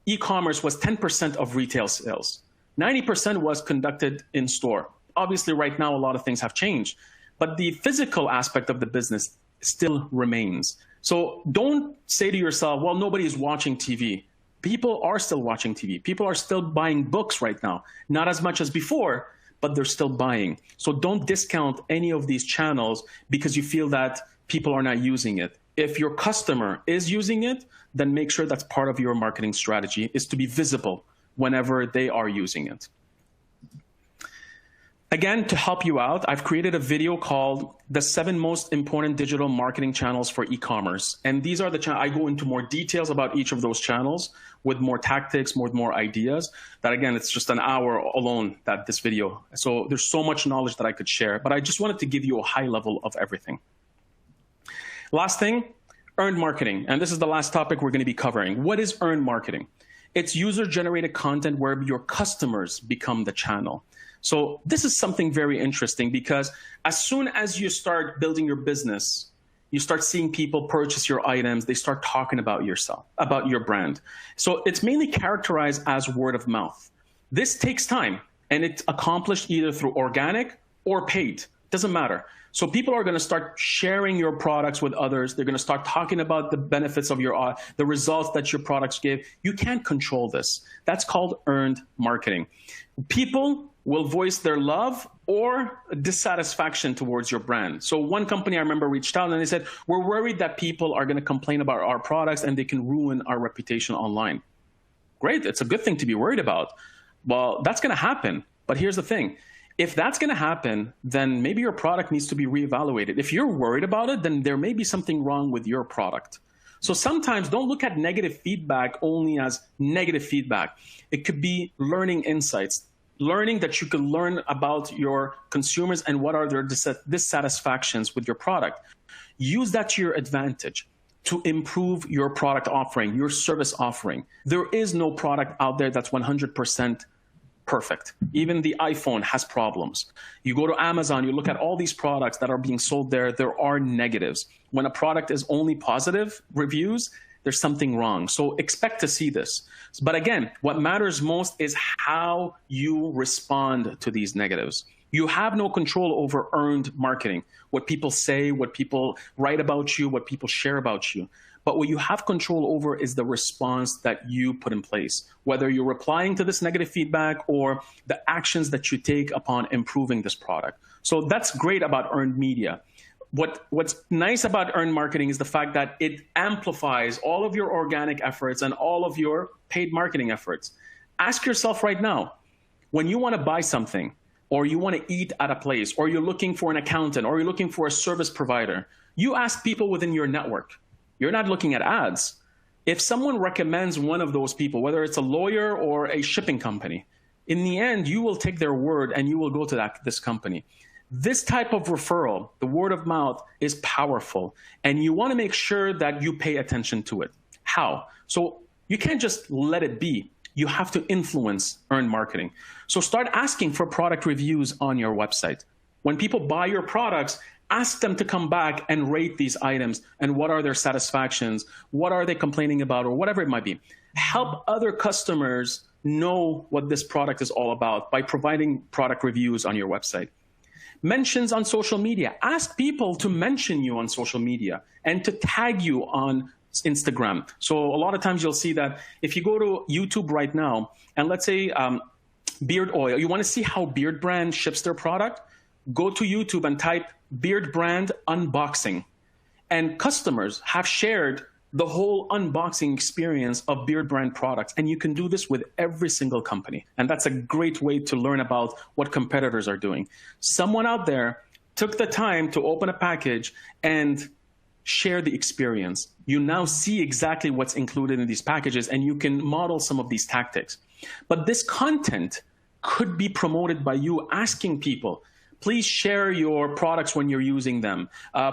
e-commerce was 10% of retail sales. 90% was conducted in store. Obviously, right now, a lot of things have changed, but the physical aspect of the business still remains. So don't say to yourself, well, nobody is watching TV. People are still watching TV. People are still buying books right now. Not as much as before, but they're still buying. So don't discount any of these channels because you feel that people are not using it. If your customer is using it, then make sure that's part of your marketing strategy, is to be visible whenever they are using it. Again, to help you out, I've created a video called The 7 Most Important Digital Marketing Channels for E-Commerce. And these are the channels. I go into more details about each of those channels with more tactics, more ideas. That again, it's just an hour alone, that this video. So there's so much knowledge that I could share, but I just wanted to give you a high level of everything. Last thing, earned marketing. And this is the last topic we're going to be covering. What is earned marketing? It's user-generated content where your customers become the channel. So this is something very interesting because as soon as you start building your business, you start seeing people purchase your items, they start talking about yourself, about your brand. So it's mainly characterized as word of mouth. This takes time and it's accomplished either through organic or paid, doesn't matter. So people are going to start sharing your products with others. They're going to start talking about the benefits of the results that your products give. You can't control this. That's called earned marketing. People will voice their love or dissatisfaction towards your brand. So one company I remember reached out and they said, we're worried that people are going to complain about our products and they can ruin our reputation online. Great, it's a good thing to be worried about. Well, that's going to happen. But here's the thing. If that's going to happen, then maybe your product needs to be reevaluated. If you're worried about it, then there may be something wrong with your product. So sometimes don't look at negative feedback only as negative feedback. It could be learning insights. Learning that you can learn about your consumers and what are their dissatisfactions with your product. Use that to your advantage to improve your product offering, your service offering. There is no product out there that's 100% perfect. Even the iPhone has problems. You go to Amazon, you look at all these products that are being sold there, there are negatives. When a product is only positive reviews, there's something wrong. So expect to see this. But again, what matters most is how you respond to these negatives. You have no control over earned marketing, what people say, what people write about you, what people share about you. But what you have control over is the response that you put in place, whether you're replying to this negative feedback or the actions that you take upon improving this product. So that's great about earned media. What's nice about earned marketing is the fact that it amplifies all of your organic efforts and all of your paid marketing efforts. Ask yourself right now, when you want to buy something, or you want to eat at a place, or you're looking for an accountant, or you're looking for a service provider, you ask people within your network. You're not looking at ads. If someone recommends one of those people, whether it's a lawyer or a shipping company, in the end, you will take their word and you will go to this company. This type of referral, the word of mouth, is powerful. And you want to make sure that you pay attention to it. How? So you can't just let it be. You have to influence earned marketing. So start asking for product reviews on your website. When people buy your products, ask them to come back and rate these items and what are their satisfactions, what are they complaining about, or whatever it might be. Help other customers know what this product is all about by providing product reviews on your website. Mentions on social media. Ask people to mention you on social media and to tag you on Instagram. So a lot of times you'll see that if you go to YouTube right now, and let's say beard oil, you want to see how Beard Brand ships their product, go to YouTube and type Beard Brand unboxing. And customers have shared the whole unboxing experience of Beard Brand products. And you can do this with every single company. And that's a great way to learn about what competitors are doing. Someone out there took the time to open a package and share the experience. You now see exactly what's included in these packages, and you can model some of these tactics. But this content could be promoted by you asking people, please share your products when you're using them.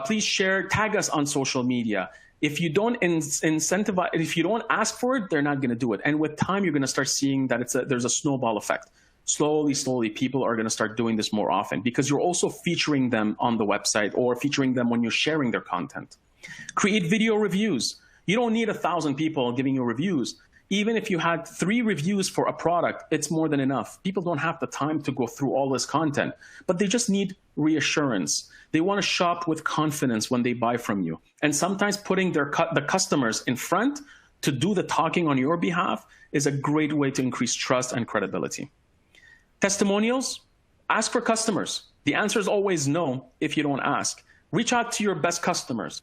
Please tag us on social media. If you don't incentivize, if you don't ask for it, they're not going to do it. And with time, you're going to start seeing that there's a snowball effect. Slowly, people are going to start doing this more often because you're also featuring them on the website or featuring them when you're sharing their content. Create video reviews. You don't need 1,000 people giving you reviews. Even if you had 3 reviews for a product, it's more than enough. People don't have the time to go through all this content, but they just need reassurance. They want to shop with confidence when they buy from you. And sometimes putting the customers in front to do the talking on your behalf is a great way to increase trust and credibility. Testimonials, ask for customers. The answer is always no if you don't ask. Reach out to your best customers.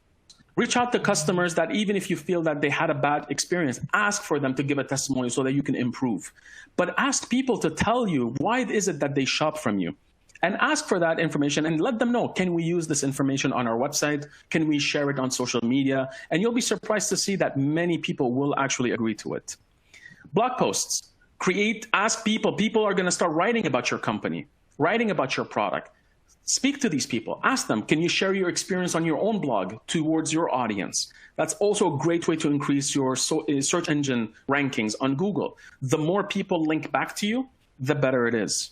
Reach out to customers that even if you feel that they had a bad experience, ask for them to give a testimony so that you can improve. But ask people to tell you why is it that they shop from you. And ask for that information and let them know, can we use this information on our website? Can we share it on social media? And you'll be surprised to see that many people will actually agree to it. Blog posts. Ask people. People are going to start writing about your company, writing about your product. Speak to these people. Ask them, can you share your experience on your own blog towards your audience? That's also a great way to increase your search engine rankings on Google. The more people link back to you, the better it is.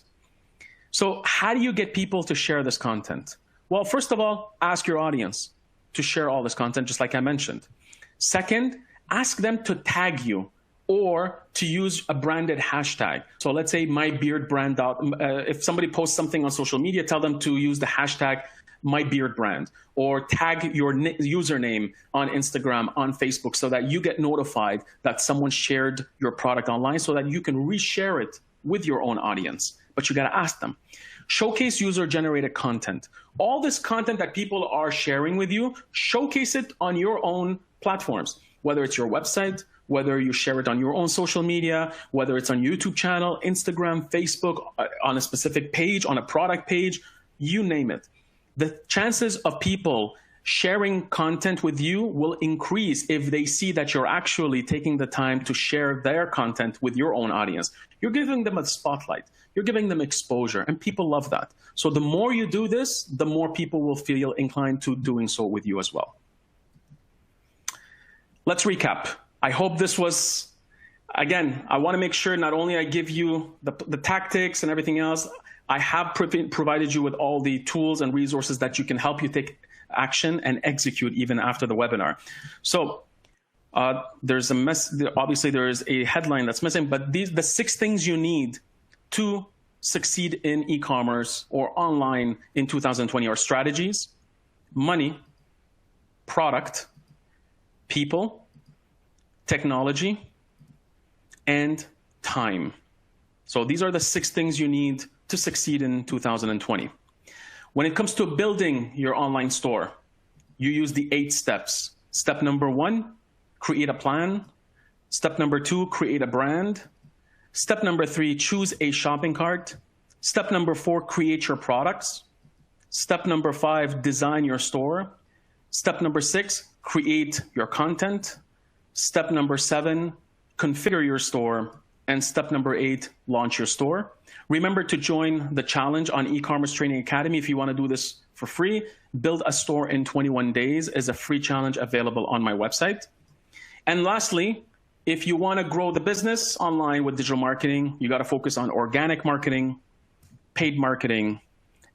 So how do you get people to share this content? Well, first of all, ask your audience to share all this content, just like I mentioned. Second, ask them to tag you or to use a branded hashtag. So let's say mybeardbrand. If somebody posts something on social media, tell them to use the hashtag mybeardbrand or tag your username on Instagram, on Facebook, so that you get notified that someone shared your product online so that you can reshare it with your own audience. But you gotta ask them. Showcase user-generated content. All this content that people are sharing with you, showcase it on your own platforms, whether it's your website, whether you share it on your own social media, whether it's on YouTube channel, Instagram, Facebook, on a specific page, on a product page, you name it. The chances of people sharing content with you will increase if they see that you're actually taking the time to share their content with your own audience. You're giving them a spotlight. You're giving them exposure, and people love that. So the more you do this, the more people will feel inclined to doing so with you as well. Let's recap. I hope this was, again, I want to make sure not only I give you the tactics and everything else, I have provided you with all the tools and resources that you can help you take action and execute even after the webinar. So there's obviously there is a headline that's missing, but the 6 things you need to succeed in e-commerce or online in 2020 are strategies, money, product, people, technology, and time. So these are the 6 things you need to succeed in 2020. When it comes to building your online store, you use the 8 steps. Step number 1, create a plan. Step number 2, create a brand. Step number 3, choose a shopping cart. Step number 4, create your products. Step number 5, design your store. Step number 6, create your content. Step number 7, configure your store. And step number 8, launch your store. Remember to join the challenge on eCommerce Training Academy if you want to do this for free. Build a store in 21 days is a free challenge available on my website. And lastly, if you want to grow the business online with digital marketing, you got to focus on organic marketing, paid marketing,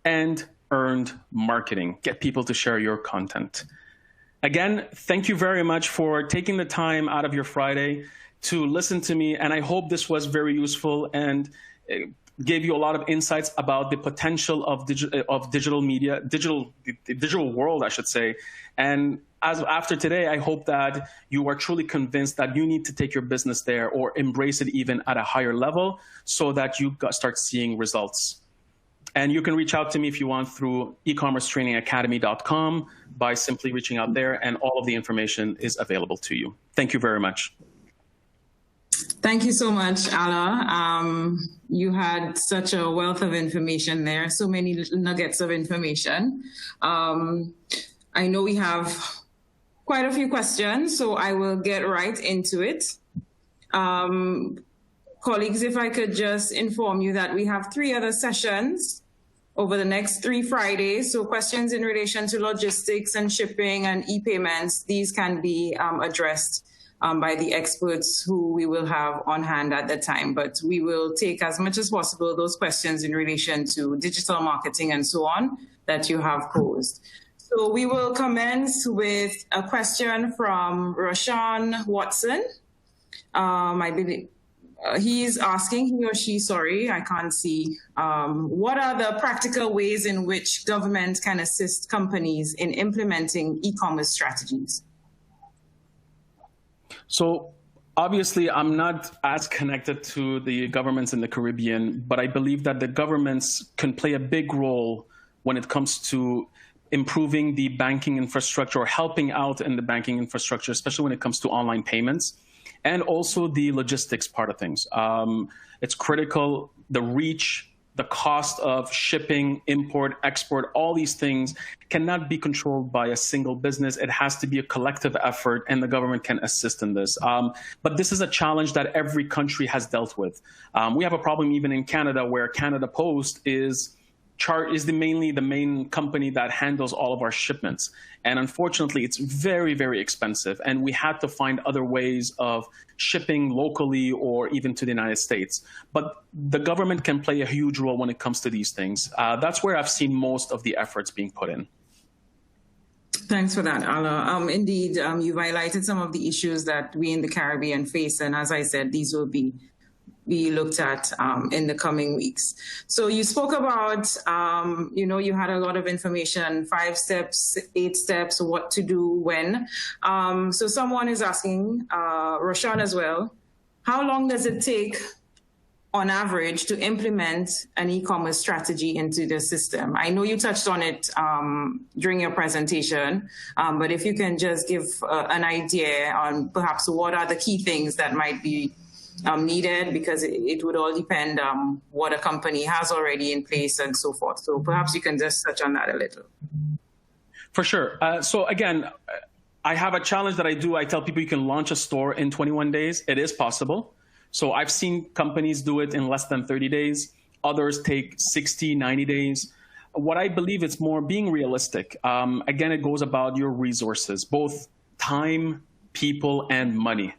and earned marketing. Get people to share your content. Again, thank you very much for taking the time out of your Friday to listen to me, and I hope this was very useful and gave you a lot of insights about the potential of digital media, the digital world, I should say. And after today, I hope that you are truly convinced that you need to take your business there or embrace it even at a higher level so that you start seeing results. And you can reach out to me if you want through ecommercetrainingacademy.com by simply reaching out there, and all of the information is available to you. Thank you very much. Thank you so much, Alaa. You had such a wealth of information there, so many nuggets of information. I know we have quite a few questions, so I will get right into it. Colleagues, if I could just inform you that we have 3 other sessions over the next 3 Fridays. So questions in relation to logistics and shipping and e-payments, these can be addressed by the experts who we will have on hand at the time. But we will take as much as possible those questions in relation to digital marketing and so on that you have posed. So we will commence with a question from Roshan Watson. I believe he's asking, he or she, sorry, I can't see. What are the practical ways in which government can assist companies in implementing e-commerce strategies? So obviously, I'm not as connected to the governments in the Caribbean, but I believe that the governments can play a big role when it comes to improving the banking infrastructure or helping out in the banking infrastructure, especially when it comes to online payments, and also the logistics part of things. It's critical, the reach, the cost of shipping, import, export, all these things cannot be controlled by a single business. It has to be a collective effort, and the government can assist in this. But this is a challenge that every country has dealt with. We have a problem even in Canada, where Canada Post is mainly the main company that handles all of our shipments. And unfortunately, it's very, very expensive. And we had to find other ways of shipping locally or even to the United States. But the government can play a huge role when it comes to these things. That's where I've seen most of the efforts being put in. Thanks for that, Alaa. Indeed, you've highlighted some of the issues that we in the Caribbean face. And as I said, these will be looked at in the coming weeks. So you spoke about, you had a lot of information, 5 steps, 8 steps, what to do when. So someone is asking, Roshan as well, how long does it take on average to implement an e-commerce strategy into the system? I know you touched on it during your presentation, but if you can just give an idea on perhaps what are the key things that might be needed, because it would all depend on what a company has already in place and so forth. So perhaps you can just touch on that a little. For sure. So again, I have a challenge that I do. I tell people you can launch a store in 21 days. It is possible. So I've seen companies do it in less than 30 days. Others take 60, 90 days. What I believe it's more being realistic. Again, it goes about your resources, both time, people, and money.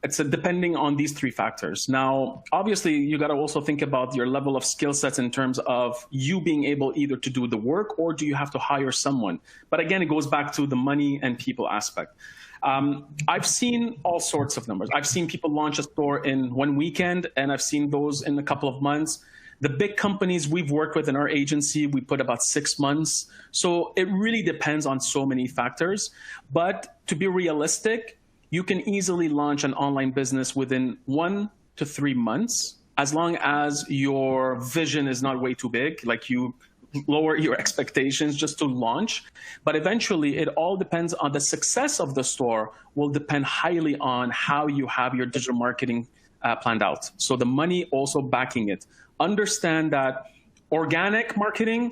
It's depending on these 3 factors. Now, obviously, you got to also think about your level of skill sets in terms of you being able either to do the work or do you have to hire someone. But again, it goes back to the money and people aspect. I've seen all sorts of numbers. I've seen people launch a store in 1 weekend, and I've seen those in a couple of months. The big companies we've worked with in our agency, we put about 6 months. So it really depends on so many factors. But to be realistic, you can easily launch an online business within 1 to 3 months, as long as your vision is not way too big, like you lower your expectations just to launch. But eventually, it all depends on the success of the store, will depend highly on how you have your digital marketing planned out. So the money also backing it. Understand that organic marketing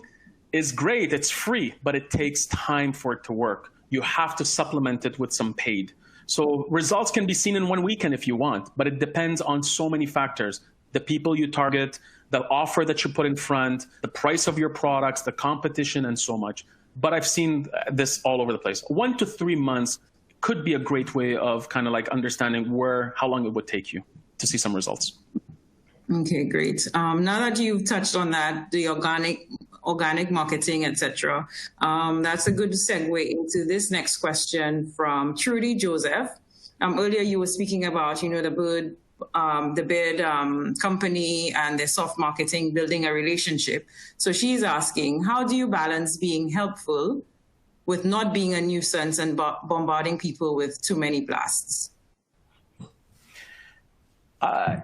is great, it's free, but it takes time for it to work. You have to supplement it with some paid. So results can be seen in one weekend if you want, but it depends on so many factors. The people you target, the offer that you put in front, the price of your products, the competition, and so much. But I've seen this all over the place. 1 to 3 months could be a great way of kind of like understanding how long it would take you to see some results. Okay, great. Now that you've touched on that, the organic marketing, etc., that's a good segue into this next question from Trudy Joseph. Earlier you were speaking about, the Bird company and their soft marketing, building a relationship. So she's asking, how do you balance being helpful with not being a nuisance and bombarding people with too many blasts?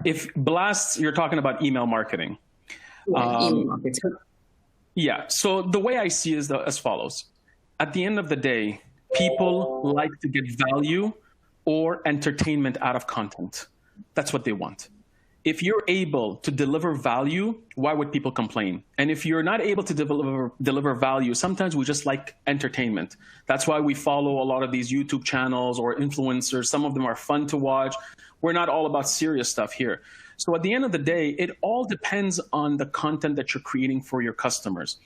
If blasts, you're talking about email marketing. Email marketing. Yeah. So the way I see it is as follows. At the end of the day, people like to get value or entertainment out of content. That's what they want. If you're able to deliver value, why would people complain? And if you're not able to deliver value, sometimes we just like entertainment. That's why we follow a lot of these YouTube channels or influencers. Some of them are fun to watch. We're not all about serious stuff here. So at the end of the day, it all depends on the content that you're creating for your customers.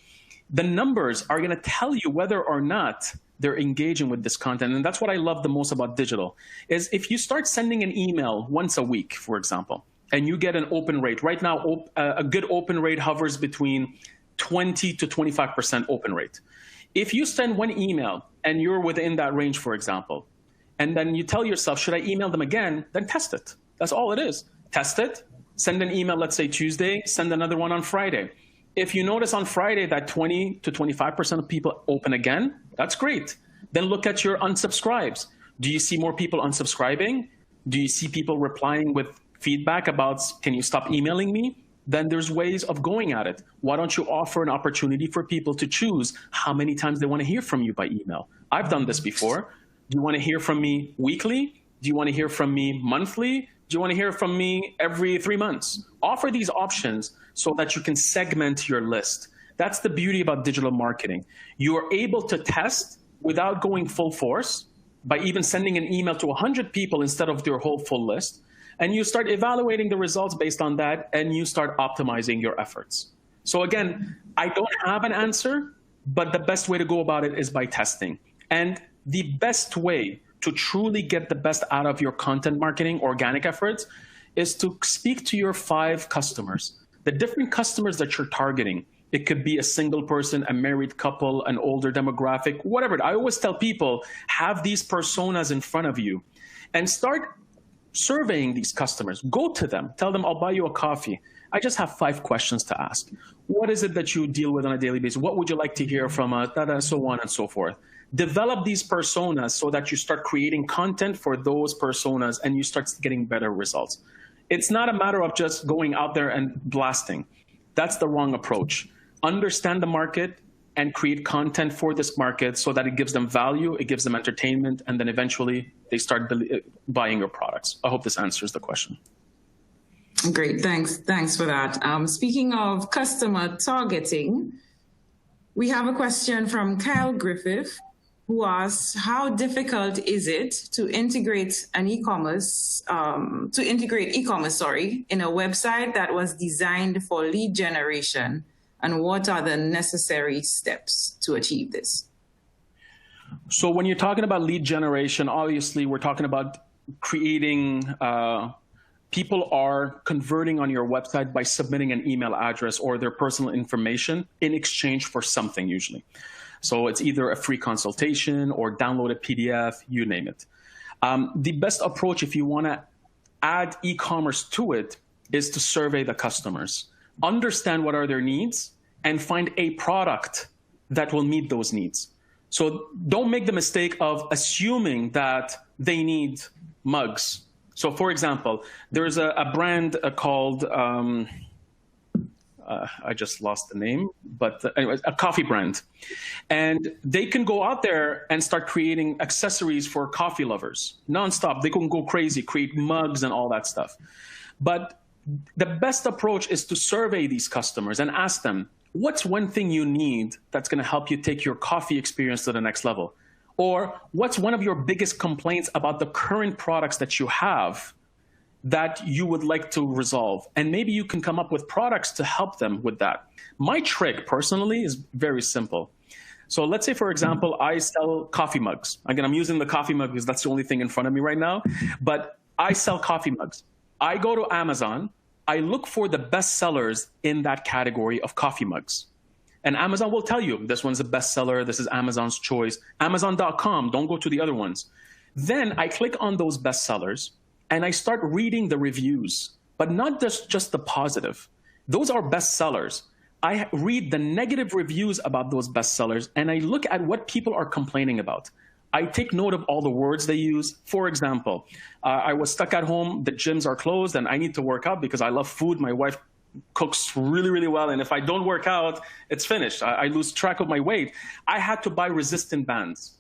The numbers are going to tell you whether or not they're engaging with this content. And that's what I love the most about digital, is if you start sending an email once a week, for example, and you get an open rate. Right now, a good open rate hovers between 20 to 25% open rate. If you send one email and you're within that range, for example, and then you tell yourself, should I email them again? Then test it. That's all it is. Test it. Send an email, let's say Tuesday, send another one on Friday. If you notice on Friday that 20 to 25% of people open again, that's great. Then look at your unsubscribes. Do you see more people unsubscribing? Do you see people replying with feedback about, can you stop emailing me? Then there's ways of going at it. Why don't you offer an opportunity for people to choose how many times they want to hear from you by email? I've done this before. Do you want to hear from me weekly? Do you want to hear from me monthly? Do you want to hear from me every 3 months? Offer these options so that you can segment your list. That's the beauty about digital marketing. You are able to test without going full force by even sending an email to 100 people instead of their whole full list. And you start evaluating the results based on that, and you start optimizing your efforts. So again, I don't have an answer, but the best way to go about it is by testing. And the best way to truly get the best out of your content marketing, organic efforts, is to speak to your 5 customers, the different customers that you're targeting. It could be a single person, a married couple, an older demographic, whatever. I always tell people, have these personas in front of you and start surveying these customers. Go to them, tell them, I'll buy you a coffee. I just have 5 questions to ask. What is it that you deal with on a daily basis? What would you like to hear from us? So on and so forth. Develop these personas so that you start creating content for those personas and you start getting better results. It's not a matter of just going out there and blasting. That's the wrong approach. Understand the market and create content for this market so that it gives them value, it gives them entertainment, and then eventually they start buying your products. I hope this answers the question. Great, thanks for that. Speaking of customer targeting, we have a question from Kyle Griffith, who asks, how difficult is it to integrate e-commerce in a website that was designed for lead generation? And what are the necessary steps to achieve this? So when you're talking about lead generation, obviously we're talking about creating, people are converting on your website by submitting an email address or their personal information in exchange for something usually. So it's either a free consultation or download a PDF, you name it. The best approach if you want to add e-commerce to it is to survey the customers. Understand what are their needs and find a product that will meet those needs. So don't make the mistake of assuming that they need mugs. So for example, there's a brand called, I just lost the name, but anyway, a coffee brand. And they can go out there and start creating accessories for coffee lovers nonstop. They can go crazy, create mugs and all that stuff. But the best approach is to survey these customers and ask them, what's one thing you need that's going to help you take your coffee experience to the next level? Or what's one of your biggest complaints about the current products that you have that you would like to resolve? And maybe you can come up with products to help them with that. My trick personally is very simple. So let's say, for example, I sell coffee mugs. Again, I'm using the coffee mug because that's the only thing in front of me right now. But I sell coffee mugs. I go to Amazon. I look for the best sellers in that category of coffee mugs. And Amazon will tell you, this one's a bestseller. This is Amazon's choice. Amazon.com, don't go to the other ones. Then I click on those bestsellers and I start reading the reviews, but not just the positive. Those are bestsellers. I read the negative reviews about those bestsellers and I look at what people are complaining about. I take note of all the words they use. For example, I was stuck at home, the gyms are closed and I need to work out because I love food. My wife cooks really, really well. And if I don't work out, it's finished. I lose track of my weight. I had to buy resistant bands.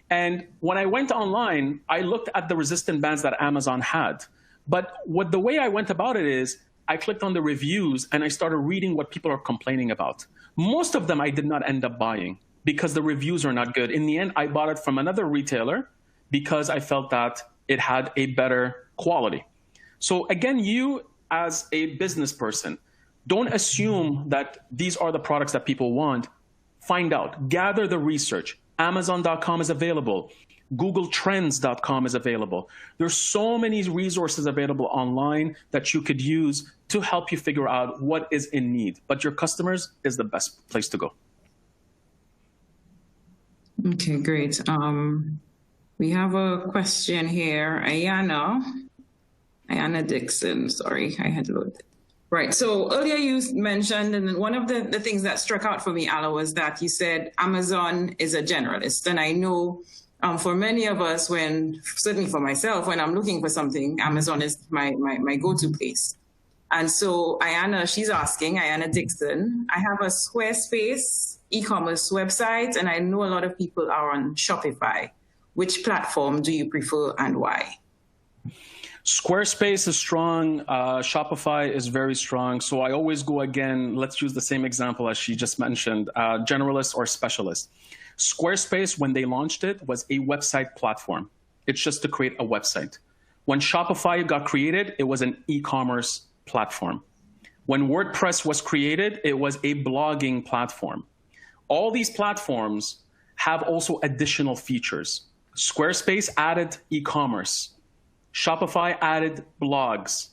And when I went online, I looked at the resistant bands that Amazon had. But the way I went about it is I clicked on the reviews and I started reading what people are complaining about. Most of them I did not end up buying because the reviews are not good. In the end, I bought it from another retailer because I felt that it had a better quality. So again, you as a business person, don't assume that these are the products that people want. Find out, gather the research. Amazon.com is available. GoogleTrends.com is available. There's so many resources available online that you could use to help you figure out what is in need. But your customers is the best place to go. Okay, great. We have a question here. Ayana Dixon, sorry, I had to load it. Right, so earlier you mentioned, and one of the things that struck out for me, Alaa, was that you said Amazon is a generalist. And I know for many of us, certainly for myself, when I'm looking for something, Amazon is my go-to place. And so she's asking, Ayana Dixon, I have a Squarespace e-commerce website, and I know a lot of people are on Shopify. Which platform do you prefer and why? Squarespace is strong. Shopify is very strong. So I always go again, let's use the same example as she just mentioned, generalist or specialist. Squarespace, when they launched it, was a website platform. It's just to create a website. When Shopify got created, it was an e-commerce platform. When WordPress was created, it was a blogging platform. All these platforms have also additional features. Squarespace added e-commerce. Shopify added blogs.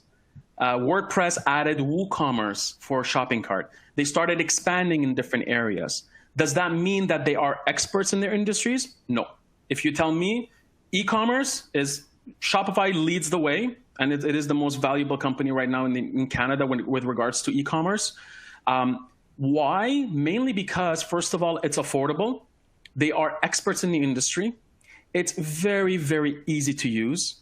WordPress added WooCommerce for shopping cart. They started expanding in different areas. Does that mean that they are experts in their industries? No. If you tell me e-commerce is Shopify leads the way, and it is the most valuable company right now in Canada with regards to e-commerce. Why? Mainly because, first of all, it's affordable. They are experts in the industry. It's very, very easy to use.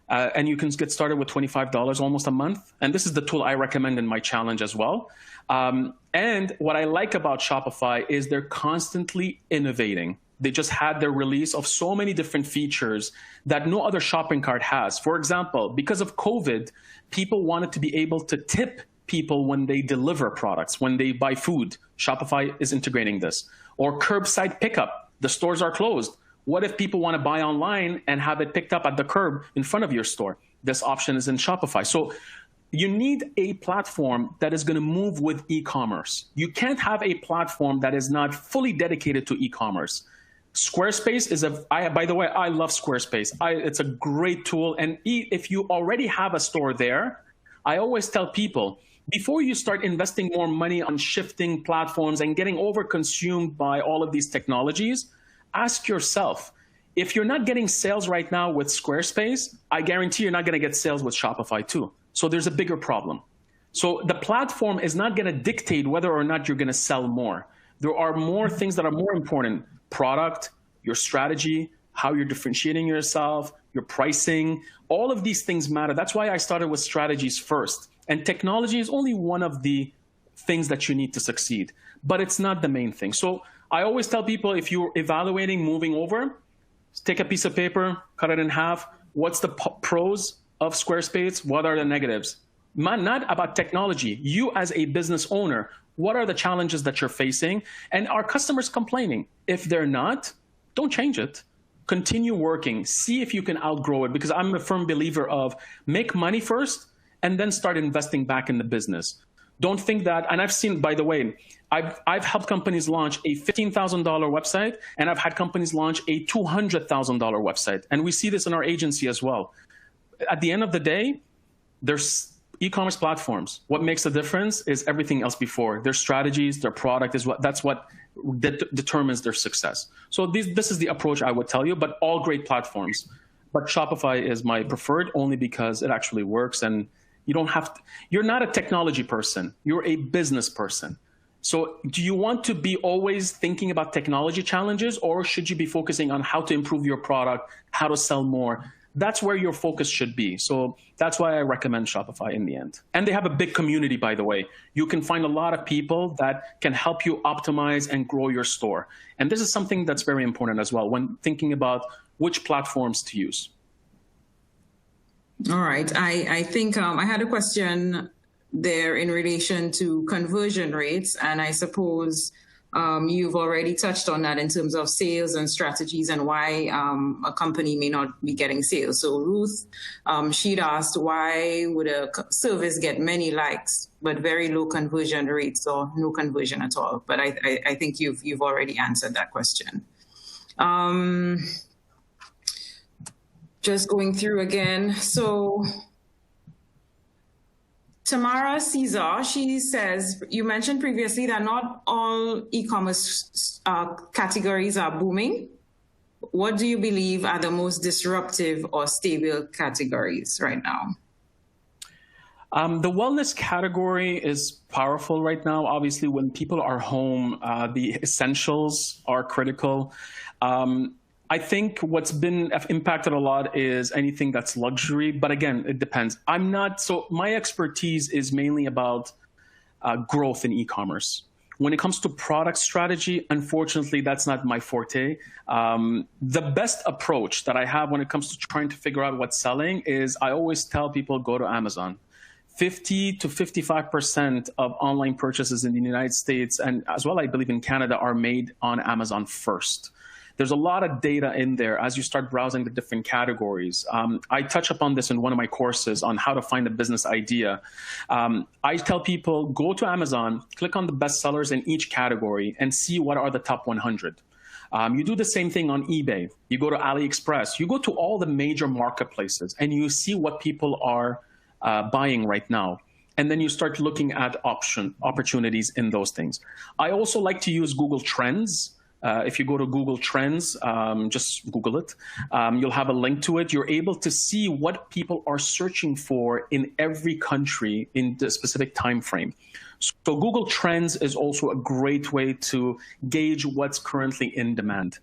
And you can get started with $25 almost a month. And this is the tool I recommend in my challenge as well. And what I like about Shopify is they're constantly innovating. They just had their release of so many different features that no other shopping cart has. For example, because of COVID, people wanted to be able to tip people when they deliver products, when they buy food. Shopify is integrating this. Or curbside pickup. The stores are closed. What if people want to buy online and have it picked up at the curb in front of your store? This option is in Shopify. So you need a platform that is going to move with e-commerce. You can't have a platform that is not fully dedicated to e-commerce. Squarespace is by the way, I love Squarespace. It's a great tool. And if you already have a store there, I always tell people, before you start investing more money on shifting platforms and getting overconsumed by all of these technologies, ask yourself, if you're not getting sales right now with Squarespace, I guarantee you're not going to get sales with Shopify too. So there's a bigger problem. So the platform is not going to dictate whether or not you're going to sell more. There are more things that are more important. Product, your strategy, how you're differentiating yourself, your pricing, all of these things matter. That's why I started with strategies first. And technology is only one of the things that you need to succeed, but it's not the main thing. So I always tell people, if you're evaluating moving over, take a piece of paper, cut it in half. What's the pros of Squarespace? What are the negatives? Not about technology. You as a business owner, what are the challenges that you're facing? And are customers complaining? If they're not, don't change it. Continue working. See if you can outgrow it, because I'm a firm believer of make money first and then start investing back in the business. Don't think that, and I've seen, by the way, I've helped companies launch a $15,000 website, and I've had companies launch a $200,000 website. And we see this in our agency as well. At the end of the day, there's e-commerce platforms. What makes the difference is everything else before. Their strategies, their product is that's what determines their success. So this is the approach I would tell you, but all great platforms. But Shopify is my preferred only because it actually works, and you don't have to, you're not a technology person, you're a business person. So do you want to be always thinking about technology challenges, or should you be focusing on how to improve your product, how to sell more? That's where your focus should be. So that's why I recommend Shopify in the end. And they have a big community, by the way. You can find a lot of people that can help you optimize and grow your store. And this is something that's very important as well when thinking about which platforms to use. All right. I think I had a question there in relation to conversion rates, and I suppose you've already touched on that in terms of sales and strategies and why a company may not be getting sales. So Ruth, she'd asked, why would a service get many likes but very low conversion rates or no conversion at all? But I think you've already answered that question. Just going through again. So Tamara Caesar, she says, you mentioned previously that not all e-commerce categories are booming. What do you believe are the most disruptive or stable categories right now? The wellness category is powerful right now. Obviously, when people are home, the essentials are critical. I think what's been impacted a lot is anything that's luxury. But again, it depends. So my expertise is mainly about growth in e-commerce. When it comes to product strategy, unfortunately, that's not my forte. The best approach that I have when it comes to trying to figure out what's selling is I always tell people, go to Amazon. 50 to 55% of online purchases in the United States, and as well, I believe in Canada, are made on Amazon first. There's a lot of data in there as you start browsing the different categories. I touch upon this in one of my courses on how to find a business idea. I tell people, go to Amazon, click on the best sellers in each category and see what are the top 100. You do the same thing on eBay. You go to AliExpress. You go to all the major marketplaces and you see what people are buying right now. And then you start looking at opportunities in those things. I also like to use Google Trends. If you go to Google Trends, just Google it. You'll have a link to it. You're able to see what people are searching for in every country in the specific time frame. So Google Trends is also a great way to gauge what's currently in demand.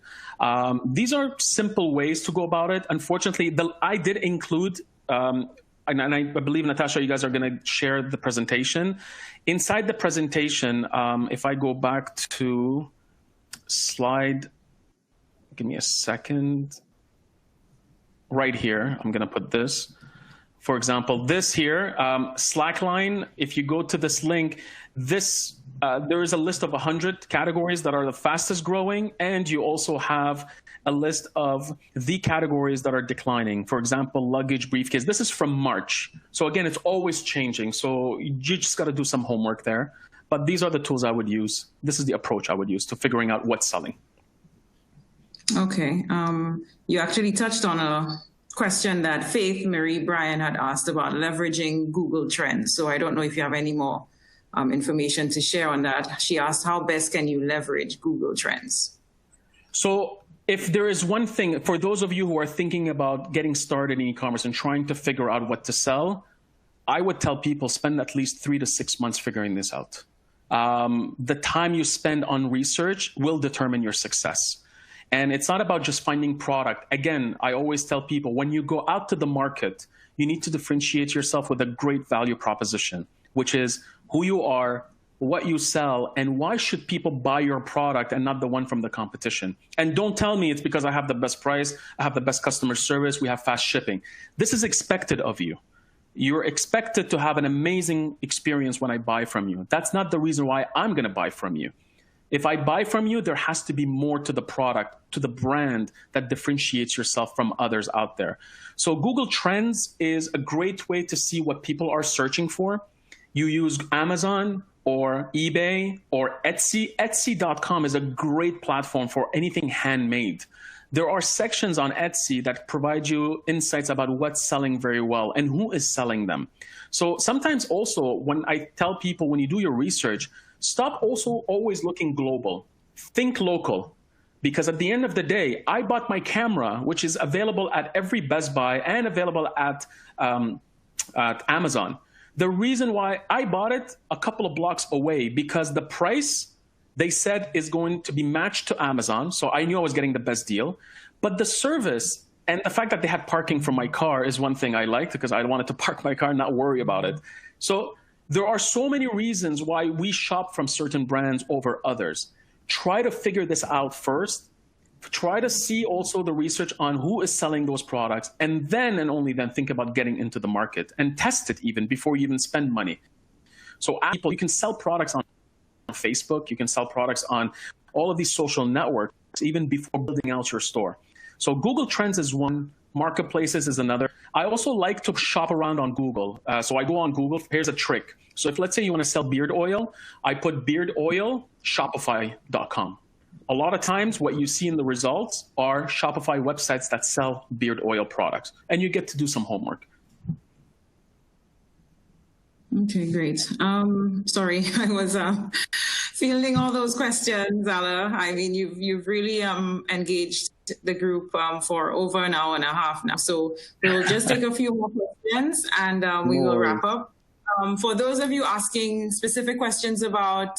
These are simple ways to go about it. Unfortunately, I did include, and I believe, Natasha, you guys are going to share the presentation. Inside the presentation, if I go back to slide, give me a second, right here, I'm going to put this. For example, this here, Slackline, if you go to this link, there is a list of 100 categories that are the fastest growing, and you also have a list of the categories that are declining. For example, luggage, briefcase. This is from March. So again, it's always changing. So you just got to do some homework there. But these are the tools I would use. This is the approach I would use to figuring out what's selling. Okay. You actually touched on a question that Faith Marie Bryan had asked about leveraging Google Trends. So I don't know if you have any more information to share on that. She asked, how best can you leverage Google Trends? So if there is one thing, for those of you who are thinking about getting started in e-commerce and trying to figure out what to sell, I would tell people spend at least 3 to 6 months figuring this out. The time you spend on research will determine your success. And it's not about just finding product. Again, I always tell people, when you go out to the market, you need to differentiate yourself with a great value proposition, which is who you are, what you sell, and why should people buy your product and not the one from the competition. And don't tell me it's because I have the best price, I have the best customer service, we have fast shipping. This is expected of you. You're expected to have an amazing experience when I buy from you. That's not the reason why I'm going to buy from you. If I buy from you, there has to be more to the product, to the brand that differentiates yourself from others out there. So Google Trends is a great way to see what people are searching for. You use Amazon or eBay or Etsy. Etsy.com is a great platform for anything handmade. There are sections on Etsy that provide you insights about what's selling very well and who is selling them. So sometimes also when I tell people, when you do your research, stop also always looking global. Think local. Because at the end of the day, I bought my camera, which is available at every Best Buy and available at Amazon. The reason why I bought it a couple of blocks away, because the price they said is going to be matched to Amazon. So I knew I was getting the best deal. But the service and the fact that they had parking for my car is one thing I liked, because I wanted to park my car and not worry about it. So there are so many reasons why we shop from certain brands over others. Try to figure this out first. Try to see also the research on who is selling those products, and then and only then think about getting into the market and test it even before you even spend money. So people, you can sell products on Facebook, you can sell products on all of these social networks even before building out your store. So Google Trends is one, Marketplaces is another. I also like to shop around on Google. So I go on Google. Here's a trick. So if let's say you want to sell beard oil, I put beard oil, Shopify.com. A lot of times what you see in the results are Shopify websites that sell beard oil products, and you get to do some homework. Okay, great. Sorry, I was fielding all those questions, Alaa. I mean, you've really engaged the group for over an hour and a half now. So we'll just take a few more questions and we will wrap up. For those of you asking specific questions about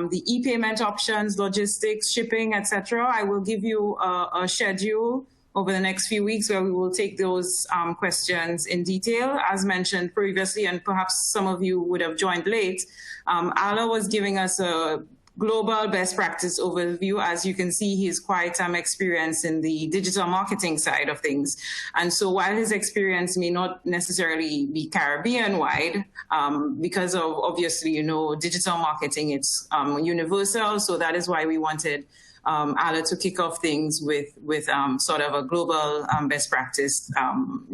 the e-payment options, logistics, shipping, etc., I will give you a schedule over the next few weeks where we will take those questions in detail. As mentioned previously, and perhaps some of you would have joined late, Alaa was giving us a global best practice overview. As you can see, he's quite experienced in the digital marketing side of things. And so while his experience may not necessarily be Caribbean-wide, because of, obviously, digital marketing, it's universal. So that is why we wanted Alaa to kick off things with sort of a global best practice.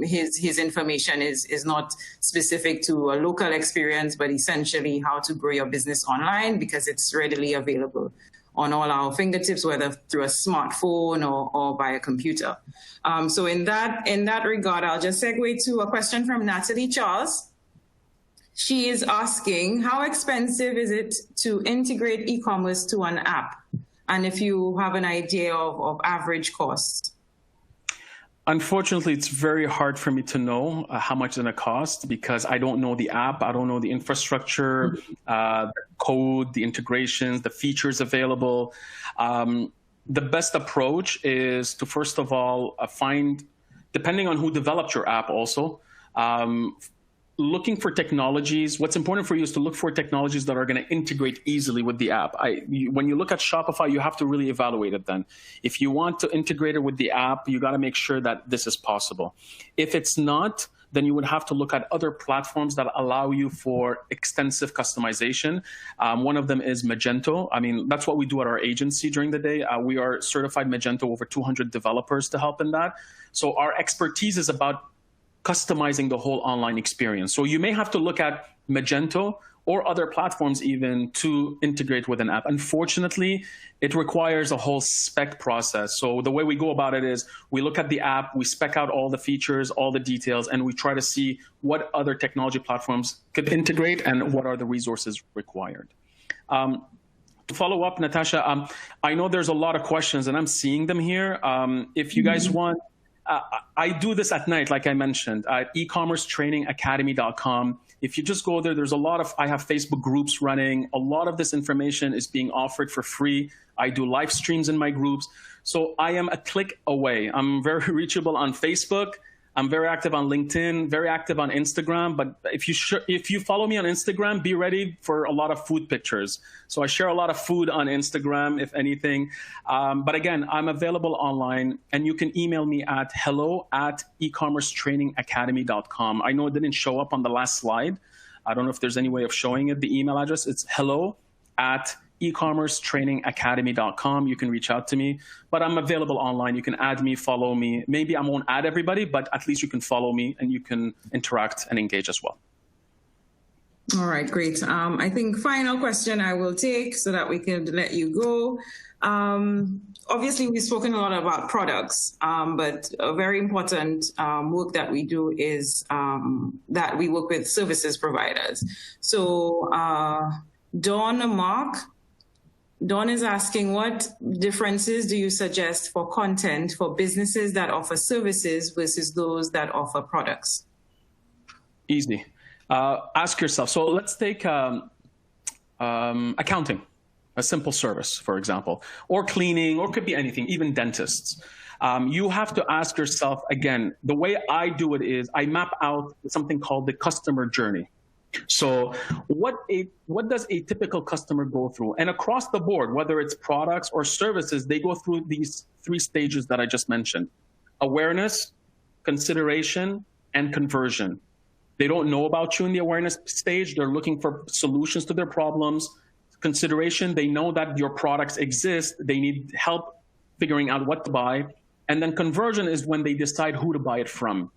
His information is not specific to a local experience, but essentially how to grow your business online, because it's readily available on all our fingertips, whether through a smartphone or by a computer. So in that regard, I'll just segue to a question from Natalie Charles. She is asking, how expensive is it to integrate e-commerce to an app? And if you have an idea of average costs. Unfortunately, it's very hard for me to know how much it's going to cost, because I don't know the app, I don't know the infrastructure, the code, the integrations, the features available. The best approach is to, first of all, find, depending on who developed your app also, looking for technologies. What's important for you is to look for technologies that are going to integrate easily with the app. When you look at Shopify, you have to really evaluate it then. If you want to integrate it with the app, you got to make sure that this is possible. If it's not, then you would have to look at other platforms that allow you for extensive customization. One of them is Magento. I mean, that's what we do at our agency during the day. We are certified Magento, over 200 developers to help in that. So our expertise is about customizing the whole online experience. So you may have to look at Magento or other platforms even to integrate with an app. Unfortunately, it requires a whole spec process. So the way we go about it is we look at the app, we spec out all the features, all the details, and we try to see what other technology platforms could integrate and what are the resources required. To follow up, Natasha, I know there's a lot of questions and I'm seeing them here. If you guys want, I do this at night, like I mentioned, at eCommerceTrainingAcademy.com. If you just go there, there's a lot of, I have Facebook groups running. A lot of this information is being offered for free. I do live streams in my groups. So I am a click away. I'm very reachable on Facebook. I'm very active on LinkedIn, very active on Instagram. But if you follow me on Instagram, be ready for a lot of food pictures. So I share a lot of food on Instagram, if anything. But again, I'm available online, and you can email me at hello@ecommercetrainingacademy.com. I know it didn't show up on the last slide. I don't know if there's any way of showing it, the email address. It's hello@ecommercetrainingacademy.com. ecommercetrainingacademy.com. You can reach out to me, but I'm available online. You can add me, follow me. Maybe I won't add everybody, but at least you can follow me and you can interact and engage as well. All right, great. I think final question I will take so that we can let you go. Obviously, we've spoken a lot about products, but a very important work that we do is that we work with services providers. So Dawn is asking, what differences do you suggest for content for businesses that offer services versus those that offer products? Easy. Ask yourself. So let's take accounting, a simple service, for example, or cleaning, or could be anything, even dentists. You have to ask yourself, again, the way I do it is I map out something called the customer journey. So what does a typical customer go through? And across the board, whether it's products or services, they go through these 3 stages that I just mentioned: awareness, consideration, and conversion. They don't know about you in the awareness stage. They're looking for solutions to their problems. Consideration, they know that your products exist. They need help figuring out what to buy. And then conversion is when they decide who to buy it from.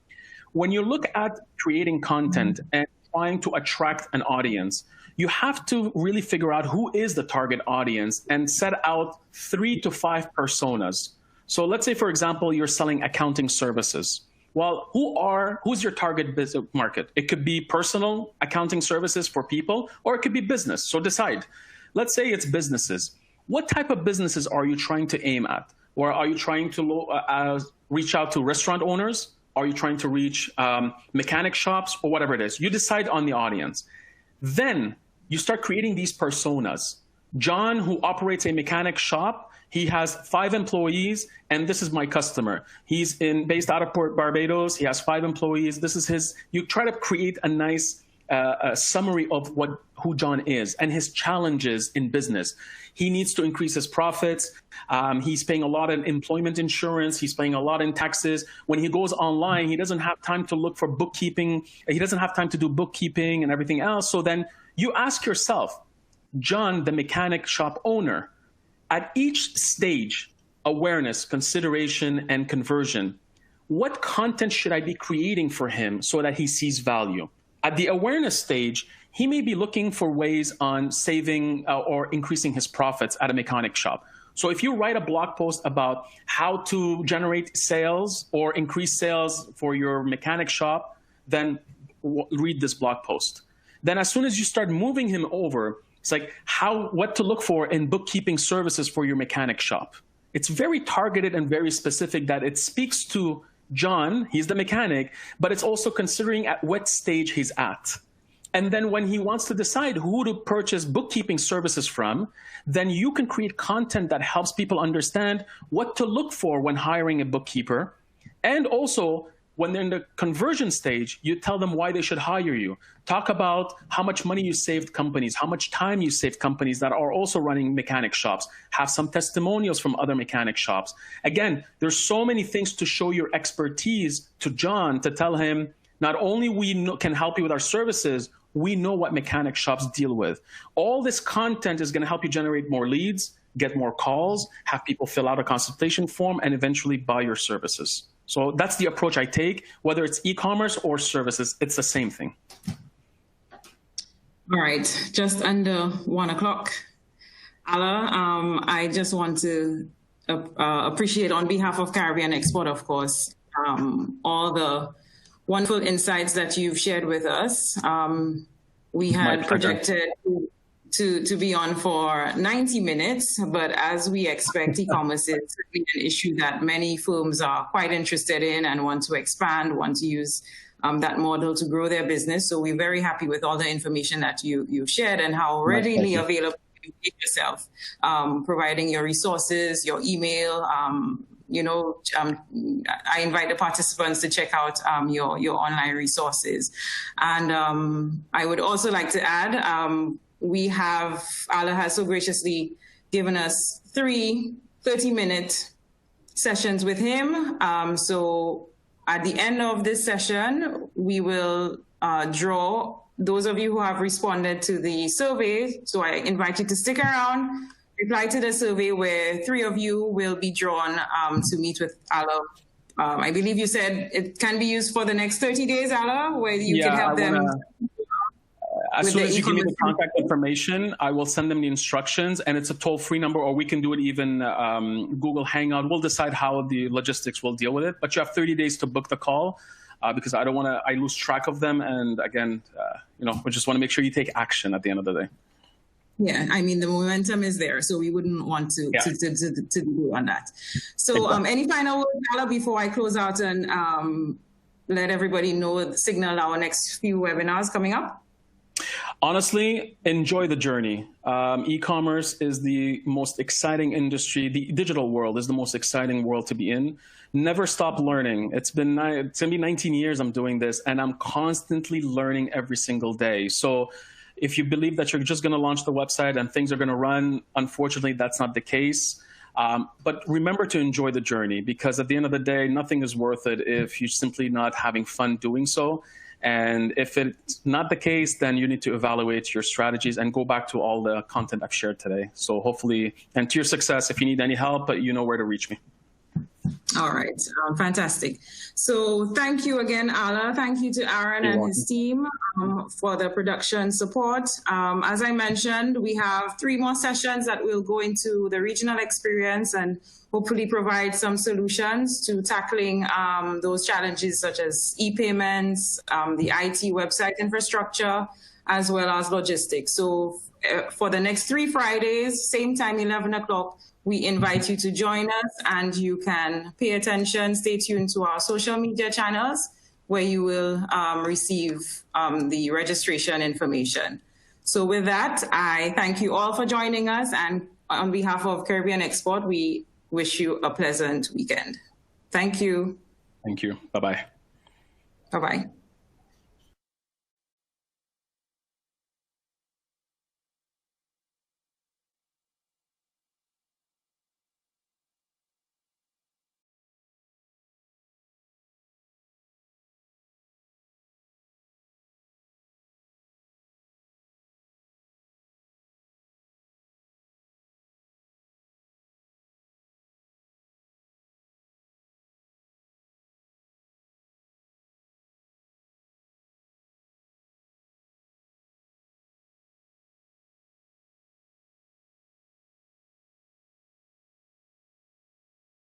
When you look at creating content and trying to attract an audience, you have to really figure out who is the target audience and set out 3 to 5 personas. So let's say, for example, you're selling accounting services. Well, who's your target business market? It could be personal accounting services for people, or it could be business. So decide. Let's say it's businesses. What type of businesses are you trying to aim at? Or are you trying to reach out to restaurant owners? Are you trying to reach mechanic shops, or whatever it is? You decide on the audience. Then you start creating these personas. John, who operates a mechanic shop, he has 5 employees, and this is my customer. He's based out of Barbados. He has 5 employees. This is his. You try to create a nice summary of who John is and his challenges in business. He needs to increase his profits. He's paying a lot in employment insurance. He's paying a lot in taxes. When he goes online, he doesn't have time to look for bookkeeping. He doesn't have time to do bookkeeping and everything else. So then you ask yourself, John, the mechanic shop owner, at each stage, awareness, consideration, and conversion, what content should I be creating for him so that he sees value? At the awareness stage, he may be looking for ways on saving or increasing his profits at a mechanic shop. So if you write a blog post about how to generate sales or increase sales for your mechanic shop, then read this blog post. Then as soon as you start moving him over, it's like what to look for in bookkeeping services for your mechanic shop. It's very targeted and very specific that it speaks to John, he's the mechanic, but it's also considering at what stage he's at. And then when he wants to decide who to purchase bookkeeping services from, then you can create content that helps people understand what to look for when hiring a bookkeeper. And also, when they're in the conversion stage, you tell them why they should hire you. Talk about how much money you saved companies, how much time you saved companies that are also running mechanic shops. Have some testimonials from other mechanic shops. Again, there's so many things to show your expertise to John, to tell him, not only can help you with our services, we know what mechanic shops deal with. All this content is going to help you generate more leads, get more calls, have people fill out a consultation form, and eventually buy your services. So that's the approach I take, whether it's e-commerce or services, it's the same thing. All right, just under 1 o'clock. Alaa, I just want to appreciate on behalf of Caribbean Export, of course, all the wonderful insights that you've shared with us. We had projected to be on for 90 minutes, but as we expect, e-commerce is an issue that many firms are quite interested in and want to expand, want to use that model to grow their business. So we're very happy with all the information that you've shared and how readily available you make yourself, providing your resources, your email. I invite the participants to check out your online resources. And I would also like to add, Alaa has so graciously given us 3 30-minute sessions with him. So at the end of this session, we will draw those of you who have responded to the survey, so I invite you to stick around, reply to the survey where 3 of you will be drawn to meet with Alaa. I believe you said it can be used for the next 30 days, Alaa, where you can have them. As soon as you give me the contact information, I will send them the instructions, and it's a toll-free number, or we can do it even Google Hangout. We'll decide how the logistics will deal with it, but you have 30 days to book the call because I don't want to, I lose track of them. And again, we just want to make sure you take action at the end of the day. Yeah, I mean, the momentum is there, so we wouldn't want to do on that. So any final words, Alaa, before I close out and let everybody know, signal our next few webinars coming up? Honestly, enjoy the journey. E-commerce is the most exciting industry. The digital world is the most exciting world to be in. Never stop learning. It's going to be 19 years I'm doing this, and I'm constantly learning every single day. So if you believe that you're just going to launch the website and things are going to run, unfortunately, that's not the case. But remember to enjoy the journey, because at the end of the day, nothing is worth it if you're simply not having fun doing so. And if it's not the case, then you need to evaluate your strategies and go back to all the content I've shared today. So hopefully, and to your success, if you need any help, you know where to reach me. All right. Fantastic. So thank you again, Alaa. Thank you to Aaron and his team for the production support. As I mentioned, we have 3 more sessions that will go into the regional experience and hopefully provide some solutions to tackling those challenges such as e-payments, the IT website infrastructure, as well as logistics. So for the next 3 Fridays, same time, 11 o'clock, we invite you to join us, and you can pay attention, stay tuned to our social media channels where you will receive the registration information. So with that, I thank you all for joining us, and on behalf of Caribbean Export, we wish you a pleasant weekend. Thank you. Thank you. Bye-bye. Bye-bye.